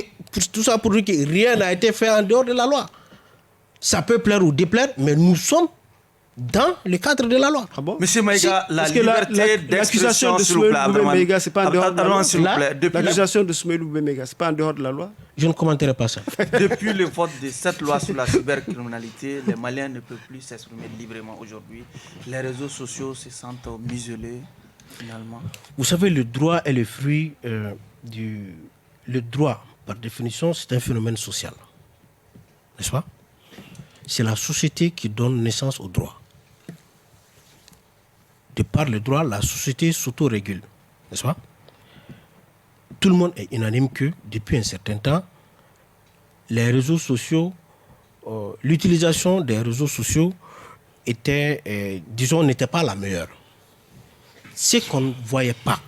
tout ça pour dire que rien n'a été fait en dehors de la loi. Ça peut plaire ou déplaire, mais nous sommes dans le cadre de la loi. Ah bon? Monsieur Maïga, la liberté d'expression, s'il vous plaît, Maïga, c'est pas en dehors de la loi. s'il vous plaît. L'accusation de Soumaïlou Maïga, c'est pas en dehors de la loi. Je ne commenterai pas ça. Depuis le vote de cette loi sur la cybercriminalité, les Maliens ne peuvent plus s'exprimer librement aujourd'hui. Les réseaux sociaux se sentent muselés, finalement. Vous savez, le droit est le fruit du... Le droit, par définition, c'est un phénomène social. N'est-ce pas? C'est la société qui donne naissance au droit. De par le droit, la société s'autorégule. N'est-ce pas? Tout le monde est unanime que, depuis un certain temps, les réseaux sociaux, l'utilisation des réseaux sociaux était, disons, n'était pas la meilleure. Ce qu'on ne voyait pas,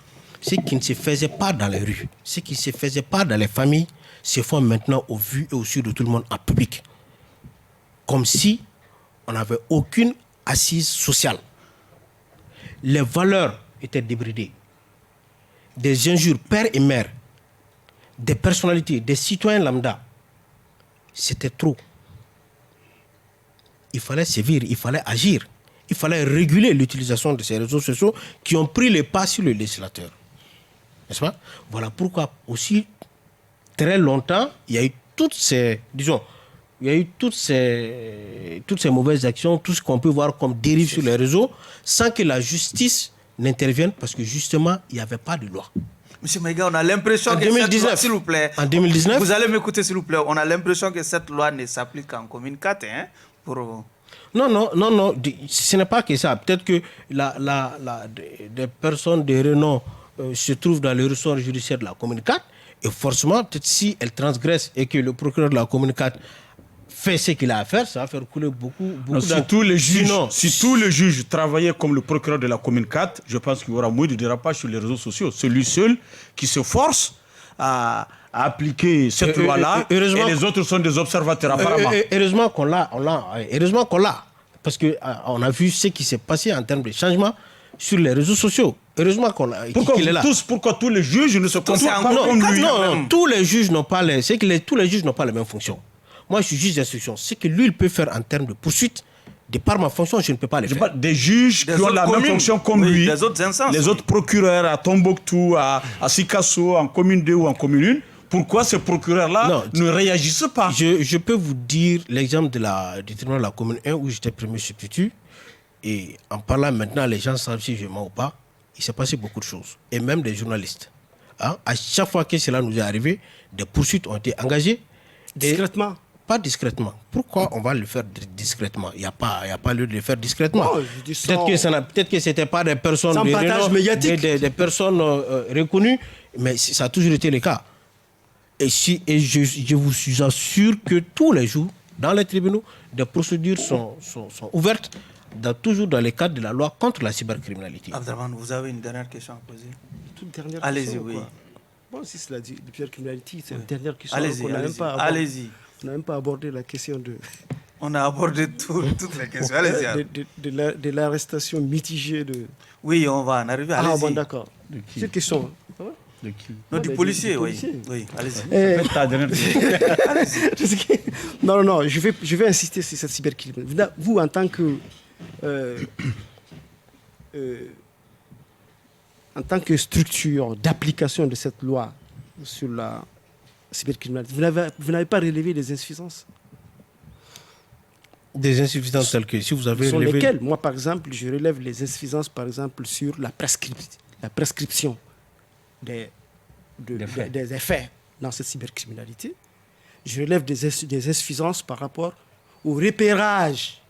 ce qui ne se faisait pas dans les rues, ce qui ne se faisait pas dans les familles, se font maintenant au vu et au su de tout le monde en public. Comme si on n'avait aucune assise sociale. Les valeurs étaient débridées. Des injures père et mère, des personnalités, des citoyens lambda, c'était trop. Il fallait sévir, il fallait agir, il fallait réguler l'utilisation de ces réseaux sociaux qui ont pris le pas sur le législateur. N'est-ce pas? Voilà pourquoi aussi, très longtemps, il y a eu toutes ces, disons, il y a eu toutes ces mauvaises actions, tout ce qu'on peut voir comme dérive sur les réseaux, sans que la justice n'intervienne, parce que justement, il n'y avait pas de loi. Monsieur Maïga, on a l'impression que 2019, cette loi, s'il vous plaît, en 2019, vous allez m'écouter s'il vous plaît, on a l'impression que cette loi ne s'applique qu'en commune 4, hein, pour... Non, ce n'est pas que ça. Peut-être que des personnes de renom se trouvent dans le ressort judiciaire de la commune 4, et forcément, peut-être si elles transgressent et que le procureur de la commune 4 fait ce qu'il a à faire, ça va faire couler beaucoup si tous les juges travaillaient comme le procureur de la commune 4, je pense qu'il y aura moins de dérapages sur les réseaux sociaux. C'est lui seul qui se force à appliquer cette loi-là, et les autres sont des observateurs apparemment. Heureusement qu'on l'a. Parce qu'on a vu ce qui s'est passé en termes de changement sur les réseaux sociaux. Heureusement qu'il est là. Pourquoi tous les juges ne se comportent pas comme lui? Non, tous les juges n'ont pas tous les juges n'ont pas les mêmes fonctions. Moi, je suis juge d'instruction. Ce que lui, il peut faire en termes de poursuite, de par ma fonction, je ne peux pas le faire. Des juges qui ont la même fonction comme lui, des autres instances, les autres procureurs à Tombouctou, à Sikasso, en commune 2 ou en commune 1, pourquoi ces procureurs-là ne réagissent pas? Je peux vous dire l'exemple du tribunal de la commune 1 où j'étais premier substitut. Et en parlant maintenant, les gens savent si je mens ou pas. Il s'est passé beaucoup de choses. Et même des journalistes. Hein? À chaque fois que cela nous est arrivé, des poursuites ont été engagées. Discrètement? Pas discrètement. Pourquoi on va le faire discrètement? Il n'y a pas lieu de le faire discrètement. Peut-être que ce n'était pas des personnes des personnes reconnues, mais ça a toujours été le cas. Et je vous assure que tous les jours, dans les tribunaux, des procédures sont ouvertes, toujours dans le cadre de la loi contre la cybercriminalité. Abdraman, vous avez une dernière question à poser? Toute dernière allez-y, question, oui. Bon, si cela dit, la cybercriminalité, c'est une dernière question. Allez-y. On n'a même pas abordé la question de... On a abordé toutes les questions. Allez-y. De l'arrestation mitigée de... Oui, on va en arriver. Allez-y. Ah bon, d'accord. Cette question... De qui? Non, du policier, oui. Allez-y. Non, je vais insister sur cette cybercriminalité. Vous, en tant que... en tant que structure d'application de cette loi sur la cybercriminalité, vous n'avez pas relevé des insuffisances? Des insuffisances telles que si vous avez relevé... Sur lesquelles, moi, par exemple, je relève les insuffisances, par exemple, sur la prescription des effets dans cette cybercriminalité. Je relève des insuffisances par rapport au repérage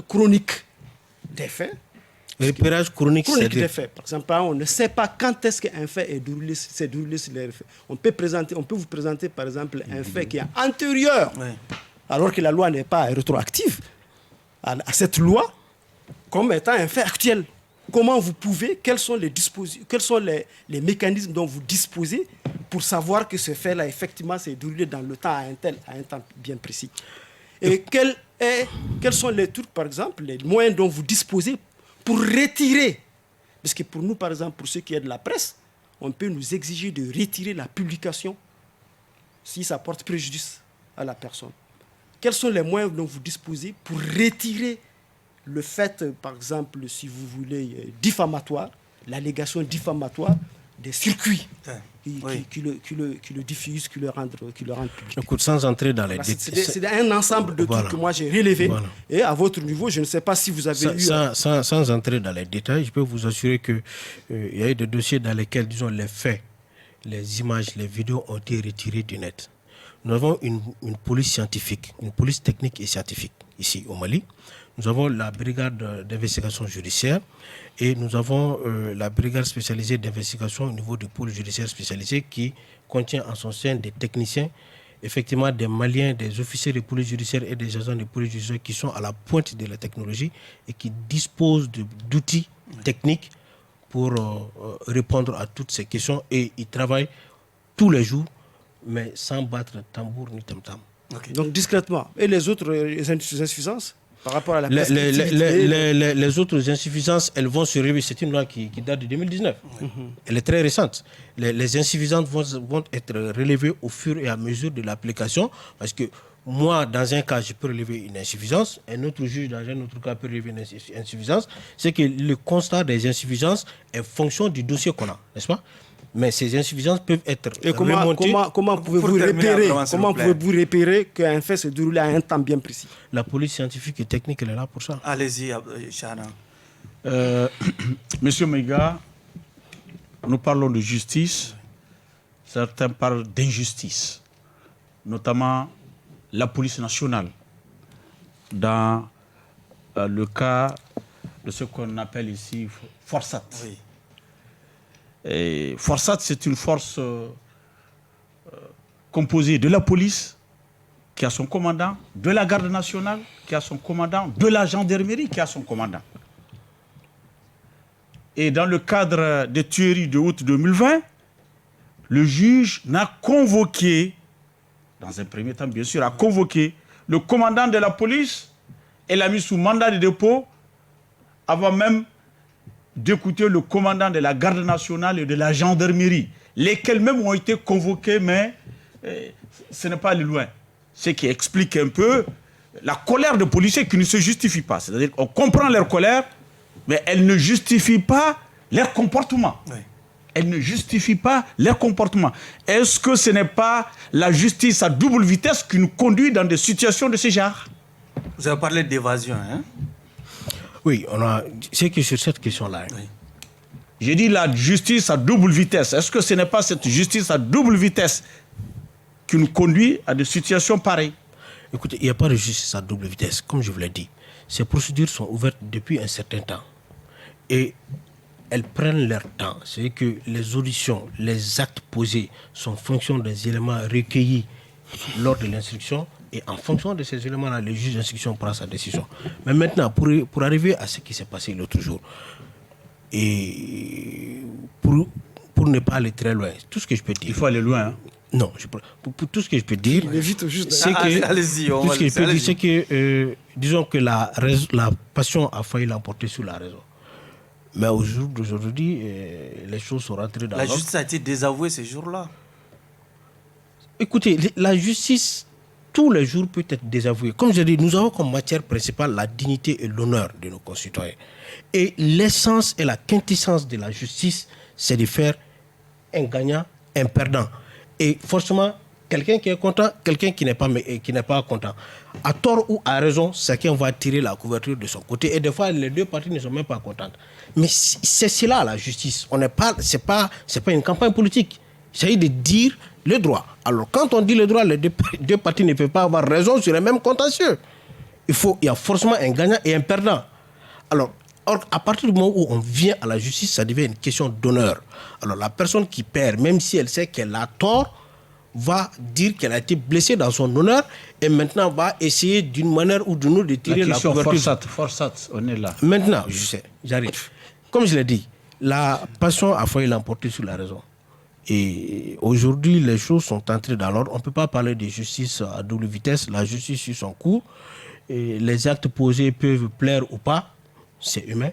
chronique des faits. Repérage chronique des faits. Par exemple, on ne sait pas quand est-ce qu'un fait s'est déroulé sur les faits. On peut vous présenter, par exemple, un fait qui est antérieur, alors que la loi n'est pas rétroactive à cette loi, comme étant un fait actuel. Comment vous pouvez, quels sont les mécanismes dont vous disposez pour savoir que ce fait-là, effectivement, s'est déroulé dans le temps, à un temps bien précis. Et quels sont les trucs, par exemple, les moyens dont vous disposez pour retirer Parce que pour nous, par exemple, pour ceux qui aident la presse, on peut nous exiger de retirer la publication si ça porte préjudice à la personne. Quels sont les moyens dont vous disposez pour retirer le fait, par exemple, si vous voulez, diffamatoire, l'allégation diffamatoire des circuits qui le diffusent, qui le rendent public. Écoute, sans entrer dans les détails. C'est un ensemble de trucs que moi j'ai relevé. Voilà. Et à votre niveau, je ne sais pas si vous avez sans entrer dans les détails, je peux vous assurer qu'il y a eu des dossiers dans lesquels, disons, les faits, les images, les vidéos ont été retirées du net. Nous avons une police scientifique, une police technique et scientifique ici au Mali. Nous avons la brigade d'investigation judiciaire et nous avons la brigade spécialisée d'investigation au niveau du pôle judiciaire spécialisé qui contient en son sein des techniciens, effectivement des Maliens, des officiers de police judiciaire et des agents de police judiciaire qui sont à la pointe de la technologie et qui disposent d'outils techniques pour répondre à toutes ces questions. Et ils travaillent tous les jours, mais sans battre tambour ni tam-tam. Okay. Donc discrètement. Et les autres insuffisances par rapport à la les autres insuffisances, elles vont se révéler. C'est une loi qui date de 2019. Elle est très récente. Les insuffisances vont être relevées au fur et à mesure de l'application. Parce que moi, dans un cas, je peux relever une insuffisance. Un autre juge, dans un autre cas, peut relever une insuffisance. C'est que le constat des insuffisances est fonction du dossier qu'on a, n'est-ce pas? Mais ces insuffisances peuvent être remontées. Comment pouvez-vous repérer qu'un fait se déroule à un temps bien précis? La police scientifique et technique, elle est là pour ça. Allez-y, Chana. Monsieur Maïga, nous parlons de justice. Certains parlent d'injustice, notamment la police nationale, dans le cas de ce qu'on appelle ici Forsat. Oui. Et Forsat, c'est une force composée de la police, qui a son commandant, de la garde nationale, qui a son commandant, de la gendarmerie, qui a son commandant. Et dans le cadre des tueries de août 2020, le juge n'a convoqué, dans un premier temps bien sûr, a convoqué le commandant de la police et l'a mis sous mandat de dépôt avant même d'écouter le commandant de la garde nationale et de la gendarmerie, lesquels même ont été convoqués, mais ce n'est pas aller loin. Ce qui explique un peu la colère des policiers qui ne se justifie pas. C'est-à-dire qu'on comprend leur colère, mais elle ne justifie pas leur comportement. Oui. Elle ne justifie pas leur comportement. Est-ce que ce n'est pas la justice à double vitesse qui nous conduit dans des situations de ce genre? Vous avez parlé d'évasion, hein? Oui, c'est que sur cette question-là. Oui. J'ai dit la justice à double vitesse. Est-ce que ce n'est pas cette justice à double vitesse qui nous conduit à des situations pareilles? Écoutez, il n'y a pas de justice à double vitesse. Comme je vous l'ai dit, ces procédures sont ouvertes depuis un certain temps. Et elles prennent leur temps. C'est que les auditions, les actes posés sont en fonction des éléments recueillis lors de l'instruction. Et en fonction de ces éléments-là, le juge d'instruction prend sa décision. Mais maintenant, pour arriver à ce qui s'est passé l'autre jour, et pour ne pas aller très loin, tout ce que je peux dire... Il faut aller loin, hein? Non, pour tout ce que je peux dire, c'est que, disons que la passion a failli l'emporter sur la raison. Mais au jour d'aujourd'hui, les choses sont rentrées dans l'ordre. La justice a été désavouée ces jours-là. Écoutez, la justice, tous les jours, peut être désavouée. Comme je dis, nous avons comme matière principale la dignité et l'honneur de nos concitoyens. Et l'essence et la quintessence de la justice, c'est de faire un gagnant, un perdant. Et forcément, quelqu'un qui est content, quelqu'un qui n'est pas content. À tort ou à raison, chacun va tirer la couverture de son côté. Et des fois, les deux parties ne sont même pas contentes. Mais c'est cela la justice. C'est pas une campagne politique. Il s'agit de dire le droit. Alors, quand on dit le droit, les deux parties ne peuvent pas avoir raison sur les mêmes contentieux. Il y a forcément un gagnant et un perdant. Alors, à partir du moment où on vient à la justice, ça devient une question d'honneur. Alors, la personne qui perd, même si elle sait qu'elle a tort, va dire qu'elle a été blessée dans son honneur et maintenant va essayer d'une manière ou d'une autre de tirer la couverture. Forsat, on est là. Maintenant, je sais, j'arrive. Comme je l'ai dit, la passion a failli l'emporter sur la raison. Et aujourd'hui, les choses sont entrées dans l'ordre. On ne peut pas parler de justice à double vitesse. La justice suit son cours. Et les actes posés peuvent plaire ou pas. C'est humain.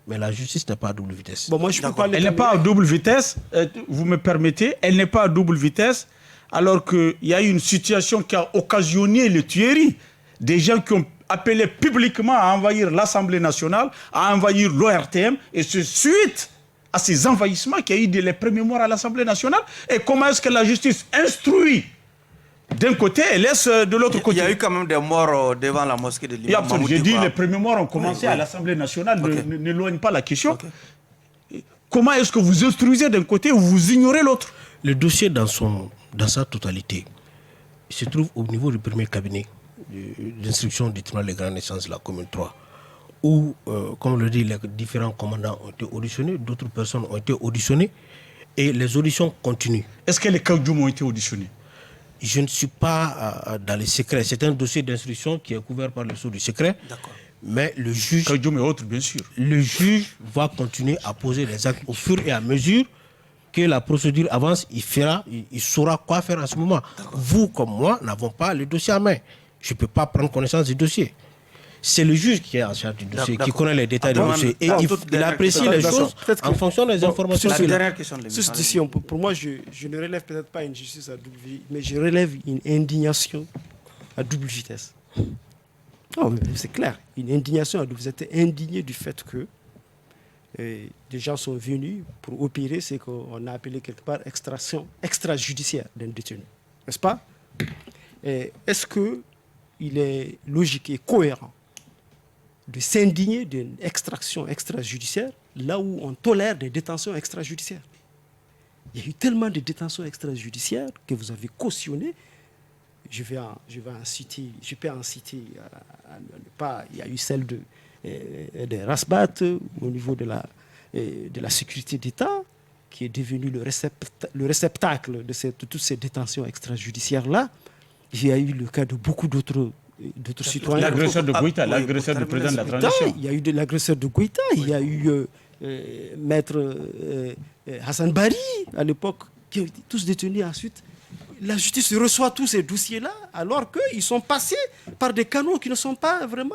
Mais la justice n'est pas à double vitesse. Bon, moi, je peux parler. Elle n'est pas à double vitesse, vous me permettez, elle n'est pas à double vitesse, alors qu'il y a une situation qui a occasionné les tueries. Des gens qui ont appelé publiquement à envahir l'Assemblée nationale, à envahir l'ORTM, et c'est suite à ces envahissements qu'il y a eu les premiers morts à l'Assemblée nationale. Et comment est-ce que la justice instruit d'un côté et laisse de l'autre côté? Il y a eu quand même des morts devant la mosquée de l'imam Mahmoud. J'ai dit les premiers morts ont commencé à l'Assemblée nationale, n'éloigne pas la question. Comment est-ce que vous instruisez d'un côté ou vous ignorez l'autre? Le dossier dans sa totalité se trouve au niveau du premier cabinet d'instruction du tribunal des grandes instances de la commune 3, où, comme le dit, les différents commandants ont été auditionnés, d'autres personnes ont été auditionnées, et les auditions continuent. Est-ce que les Kaoudjoum ont été auditionnés? Je ne suis pas dans les secrets. C'est un dossier d'instruction qui est couvert par le sceau du secret. Mais le juge... Kaoudjoum et autres, bien sûr. Le juge va continuer à poser les actes au fur et à mesure que la procédure avance. Il saura quoi faire à ce moment. Vous, comme moi, n'avons pas le dossier à main. Je ne peux pas prendre connaissance du dossier. C'est le juge qui est en charge du dossier, qui connaît les détails du dossier. Et il apprécie les choses en fonction des informations. La dernière question de l'émission. Pour moi, je ne relève peut-être pas une justice à double vitesse, mais je relève une indignation à double vitesse. Oh, c'est clair, une indignation à double vitesse. Vous êtes indigné du fait que des gens sont venus pour opérer ce qu'on a appelé quelque part extraction extrajudiciaire d'un détenu. N'est-ce pas? Est-ce qu'il est logique et cohérent de s'indigner d'une extraction extrajudiciaire là où on tolère des détentions extrajudiciaires? Il y a eu tellement de détentions extrajudiciaires que vous avez cautionné. Je peux en citer, il y a eu celle de Rasbat au niveau de la sécurité d'État, qui est devenu le réceptacle de toutes ces détentions extrajudiciaires-là. Il y a eu le cas de beaucoup d'autres citoyens. L'agresseur de Goïta, l'agresseur du président de la transition. Il y a eu l'agresseur de Goïta, il y a eu maître Hassan Bari à l'époque, qui ont été tous détenus ensuite. La justice reçoit tous ces dossiers-là alors qu'ils sont passés par des canaux qui ne sont pas vraiment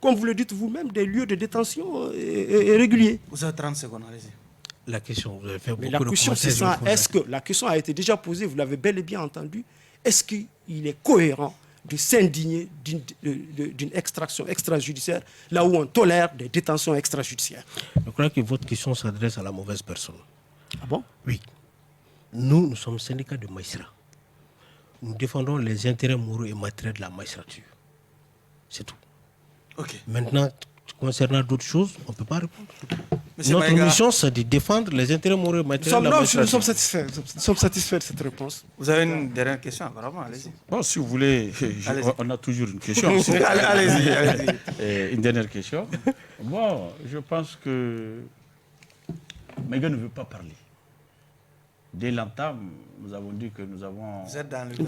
comme vous le dites vous-même, des lieux de détention réguliers. Vous avez 30 secondes, allez-y. La question, vous avez fait beaucoup la de question, c'est ça. Est-ce que la question a été déjà posée, vous l'avez bel et bien entendu, est-ce qu'il est cohérent de s'indigner d'une extraction extrajudiciaire là où on tolère des détentions extrajudiciaires? Je crois que votre question s'adresse à la mauvaise personne. Ah bon? Oui. Nous sommes syndicats de magistrats. Nous défendons les intérêts moraux et matériels de la magistrature. C'est tout. Maintenant, concernant d'autres choses, on ne peut pas répondre. Notre mission, c'est de défendre les intérêts moraux et matériels de la magistrature. Nous sommes satisfaits de cette réponse. Vous avez une dernière question, apparemment, allez-y. Bon, si vous voulez, on a toujours une question. Allez-y. Une dernière question. Bon, je pense que Maïga ne veut pas parler. Dès l'entame, nous avons dit que nous avons... Vous êtes dans le... Je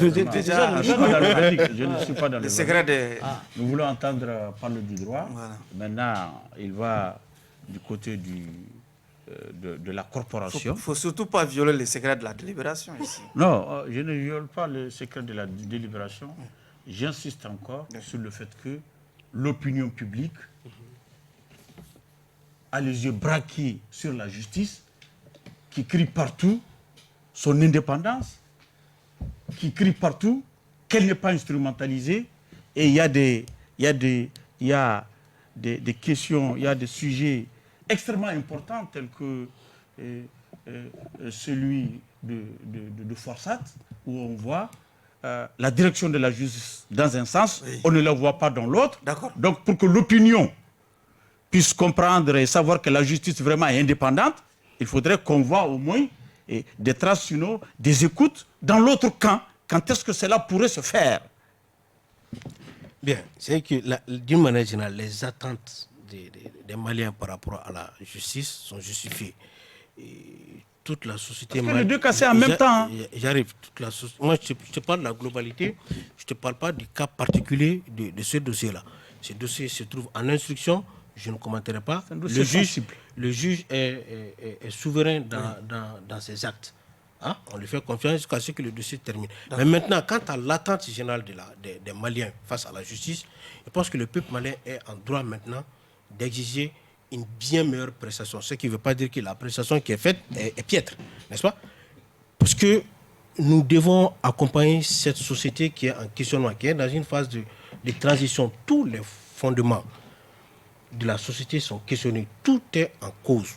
ne suis pas dans le secret de... Nous voulons entendre parler du droit. Voilà. Maintenant, il va du côté de la corporation. Il ne faut surtout pas violer le secret de la délibération ici. Non, je ne viole pas le secret de la délibération. J'insiste encore sur le fait que l'opinion publique a les yeux braqués sur la justice, qui crie partout son indépendance, qui crie partout qu'elle n'est pas instrumentalisée. Et il y a des questions, il y a des sujets extrêmement importants tels que celui de Forsat, où on voit la direction de la justice dans un sens, on ne la voit pas dans l'autre. Donc pour que l'opinion puisse comprendre et savoir que la justice vraiment est indépendante, il faudrait qu'on voit au moins des traces, sinon des écoutes dans l'autre camp. Quand est-ce que cela pourrait se faire? Bien, c'est que d'une manière générale, les attentes des Maliens par rapport à la justice sont justifiées. Et toute la société malienne... les deux cassés en même temps. Hein. J'arrive. Moi, je te parle de la globalité, je ne te parle pas du cas particulier de ce dossier-là. Ce dossier se trouve en instruction. Je ne commenterai pas. Le juge est souverain dans ses actes. Hein? On lui fait confiance jusqu'à ce que le dossier termine. Mais maintenant, quant à l'attente générale des Maliens face à la justice, je pense que le peuple malien est en droit maintenant d'exiger une bien meilleure prestation. Ce qui ne veut pas dire que la prestation qui est faite est piètre, n'est-ce pas? Parce que nous devons accompagner cette société qui est en questionnement, qui est dans une phase de transition. Tous les fondements de la société sont questionnés. Tout est en cause.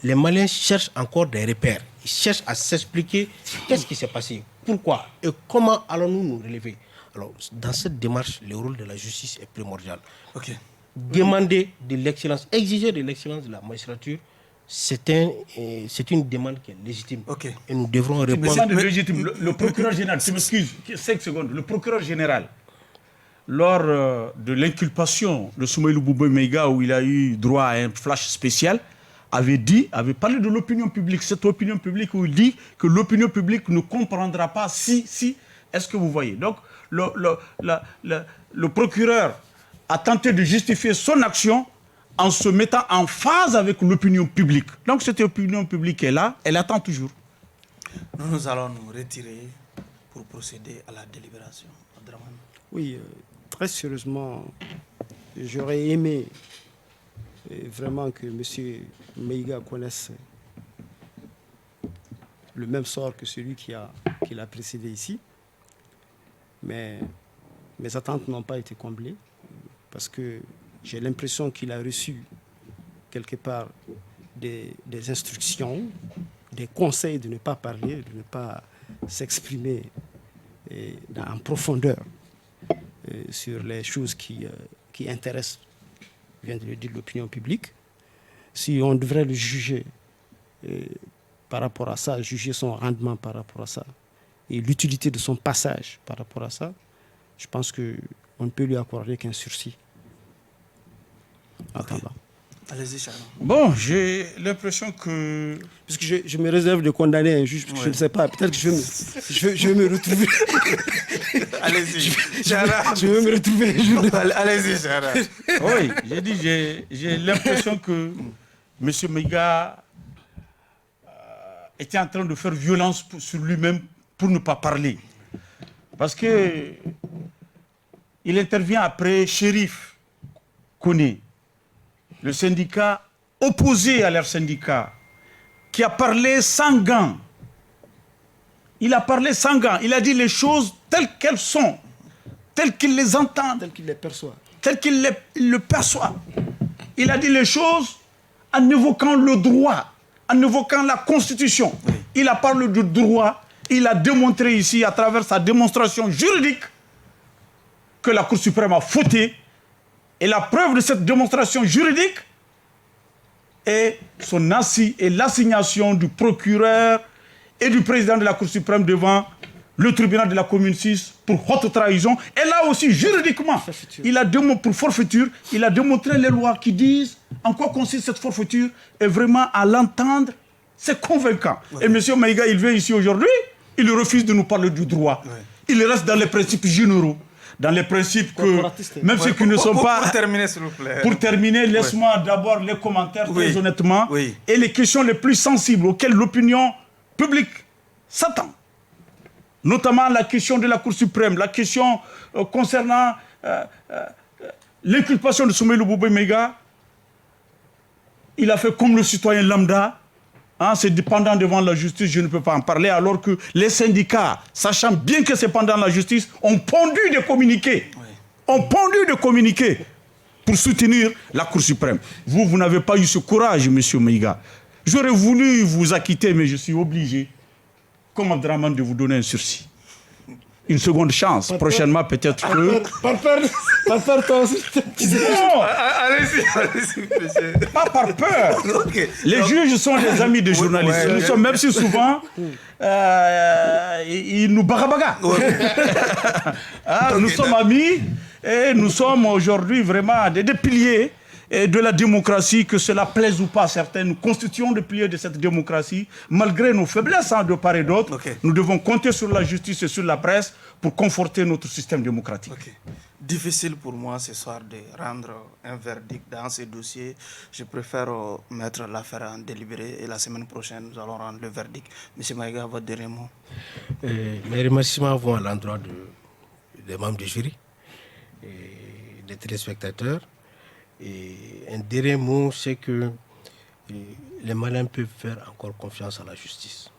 Les Maliens cherchent encore des repères. Ils cherchent à s'expliquer qu'est-ce qui s'est passé, pourquoi et comment allons-nous nous relever. Alors, dans cette démarche, le rôle de la justice est primordial. Ok. Demander de l'excellence, exiger de l'excellence de la magistrature, c'est une demande qui est légitime. Ok. Et nous devrons Mais répondre. ça, légitime. Le procureur général, tu m'excuses, 5 secondes. Le procureur général, lors de l'inculpation de Soumaïlou Bouboué Meiga, où il a eu droit à un flash spécial, avait parlé de l'opinion publique. Cette opinion publique où il dit que l'opinion publique ne comprendra pas si. Est-ce que vous voyez? Donc, le procureur a tenté de justifier son action en se mettant en phase avec l'opinion publique. Donc, cette opinion publique est là, elle attend toujours. Nous allons nous retirer pour procéder à la délibération. Abdraman. Oui, très sérieusement, j'aurais aimé vraiment que M. Meiga connaisse le même sort que celui qui l'a précédé ici. Mais mes attentes n'ont pas été comblées parce que j'ai l'impression qu'il a reçu quelque part des instructions, des conseils de ne pas parler, de ne pas s'exprimer en profondeur sur les choses qui intéressent, je viens de le dire, l'opinion publique. Si on devrait le juger par rapport à ça, juger son rendement par rapport à ça, et l'utilité de son passage par rapport à ça, je pense qu'on ne peut lui accorder qu'un sursis. Attendant. Allez-y, Charles. Bon, j'ai l'impression que... Puisque je me réserve de condamner un juge, parce que je ne sais pas, peut-être que je vais me retrouver. Allez-y, Charles. Je vais me retrouver un jour. Allez-y, Charles. Oui, j'ai l'impression que M. Meiga était en train de faire violence sur lui-même pour ne pas parler. Parce que il intervient après Chérif Koné, le syndicat opposé à leur syndicat, qui a parlé sans gants. Il a parlé sans gants. Il a dit les choses telles qu'elles sont, telles qu'il les entend, Tel qu'il les perçoit. tel qu'il le perçoit. Il a dit les choses en évoquant le droit, en évoquant la Constitution. Il a parlé du droit. Il a démontré ici, à travers sa démonstration juridique, que la Cour suprême a fauté. Et la preuve de cette démonstration juridique est l'assignation du procureur et du président de la Cour suprême devant le tribunal de la commune 6 pour haute trahison. Et là aussi, juridiquement, pour forfaiture, il a démontré les lois qui disent en quoi consiste cette forfaiture. Et vraiment, à l'entendre, c'est convaincant. Ouais. Et M. Meiga, il vient ici aujourd'hui, il refuse de nous parler du droit. Ouais. Il reste dans les principes généraux. Dans les principes que, même ceux qui ne sont pas... Pour terminer, s'il vous plaît. Pour terminer, laisse-moi d'abord les commentaires, très honnêtement, et les questions les plus sensibles auxquelles l'opinion publique s'attend. Notamment la question de la Cour suprême, la question concernant l'inculpation de Soumaïlou Bouboué Meiga. Il a fait comme le citoyen lambda. C'est pendant devant la justice, je ne peux pas en parler, alors que les syndicats, sachant bien que c'est pendant la justice, ont pondu des communiqués. Ont pondu des communiqués pour soutenir la Cour suprême. Vous n'avez pas eu ce courage, M. Meiga. J'aurais voulu vous acquitter, mais je suis obligé, comme Abdraman, de vous donner un sursis. Une seconde chance. Prochainement, peut-être que... Par peur, toi aussi. Non. Allez-y, monsieur. Pas par peur. Okay. Les juges sont des amis des journalistes. Nous sommes, même si souvent, ils nous barabaga. Nous sommes amis et nous sommes aujourd'hui vraiment des piliers de la démocratie, que cela plaise ou pas à certains. Nous constituons des piliers de cette démocratie. Malgré nos faiblesses de part et d'autre, nous devons compter sur la justice et sur la presse pour conforter notre système démocratique. Difficile pour moi ce soir de rendre un verdict dans ces dossiers. Je préfère mettre l'affaire en délibéré et la semaine prochaine, nous allons rendre le verdict. Monsieur Meiga, votre dernier mot. Mes remerciements vont à l'endroit des membres du jury, et des téléspectateurs Et un dernier mot, c'est que les Maliens peuvent faire encore confiance à la justice.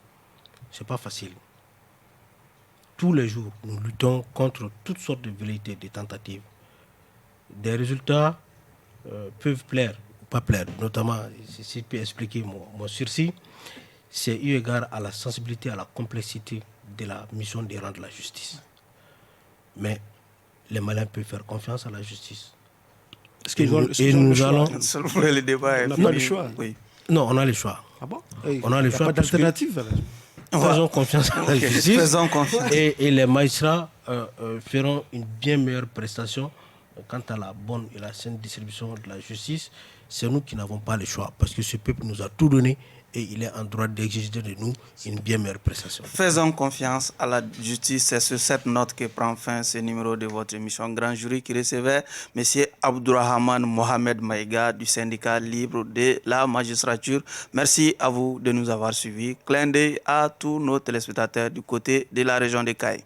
Ce n'est pas facile. Tous les jours, nous luttons contre toutes sortes de velléités, de tentatives. Des résultats peuvent plaire ou pas plaire. Notamment, si je peux expliquer mon sursis, c'est eu égard à la sensibilité, à la complexité de la mission de rendre la justice. Mais les Maliens peuvent faire confiance à la justice. Est-ce qu'ils ont le choix? Le débat est On n'a pas le choix. Oui. Non, on a le choix. Ah bon? On a le choix. Pas d'alternative alors. Faisons confiance à la justice. Faisons confiance. Et les magistrats feront une bien meilleure prestation quant à la bonne et la saine distribution de la justice. C'est nous qui n'avons pas le choix parce que ce peuple nous a tout donné et il est en droit d'exiger de nous une bien meilleure prestation. Faisons confiance à la justice. C'est sur cette note que prend fin ce numéro de votre émission Grand Jury qui recevait M. Abdourahmane Mohamed Maïga du syndicat libre de la magistrature. Merci à vous de nous avoir suivis. Clin d'œil à tous nos téléspectateurs du côté de la région de Caille.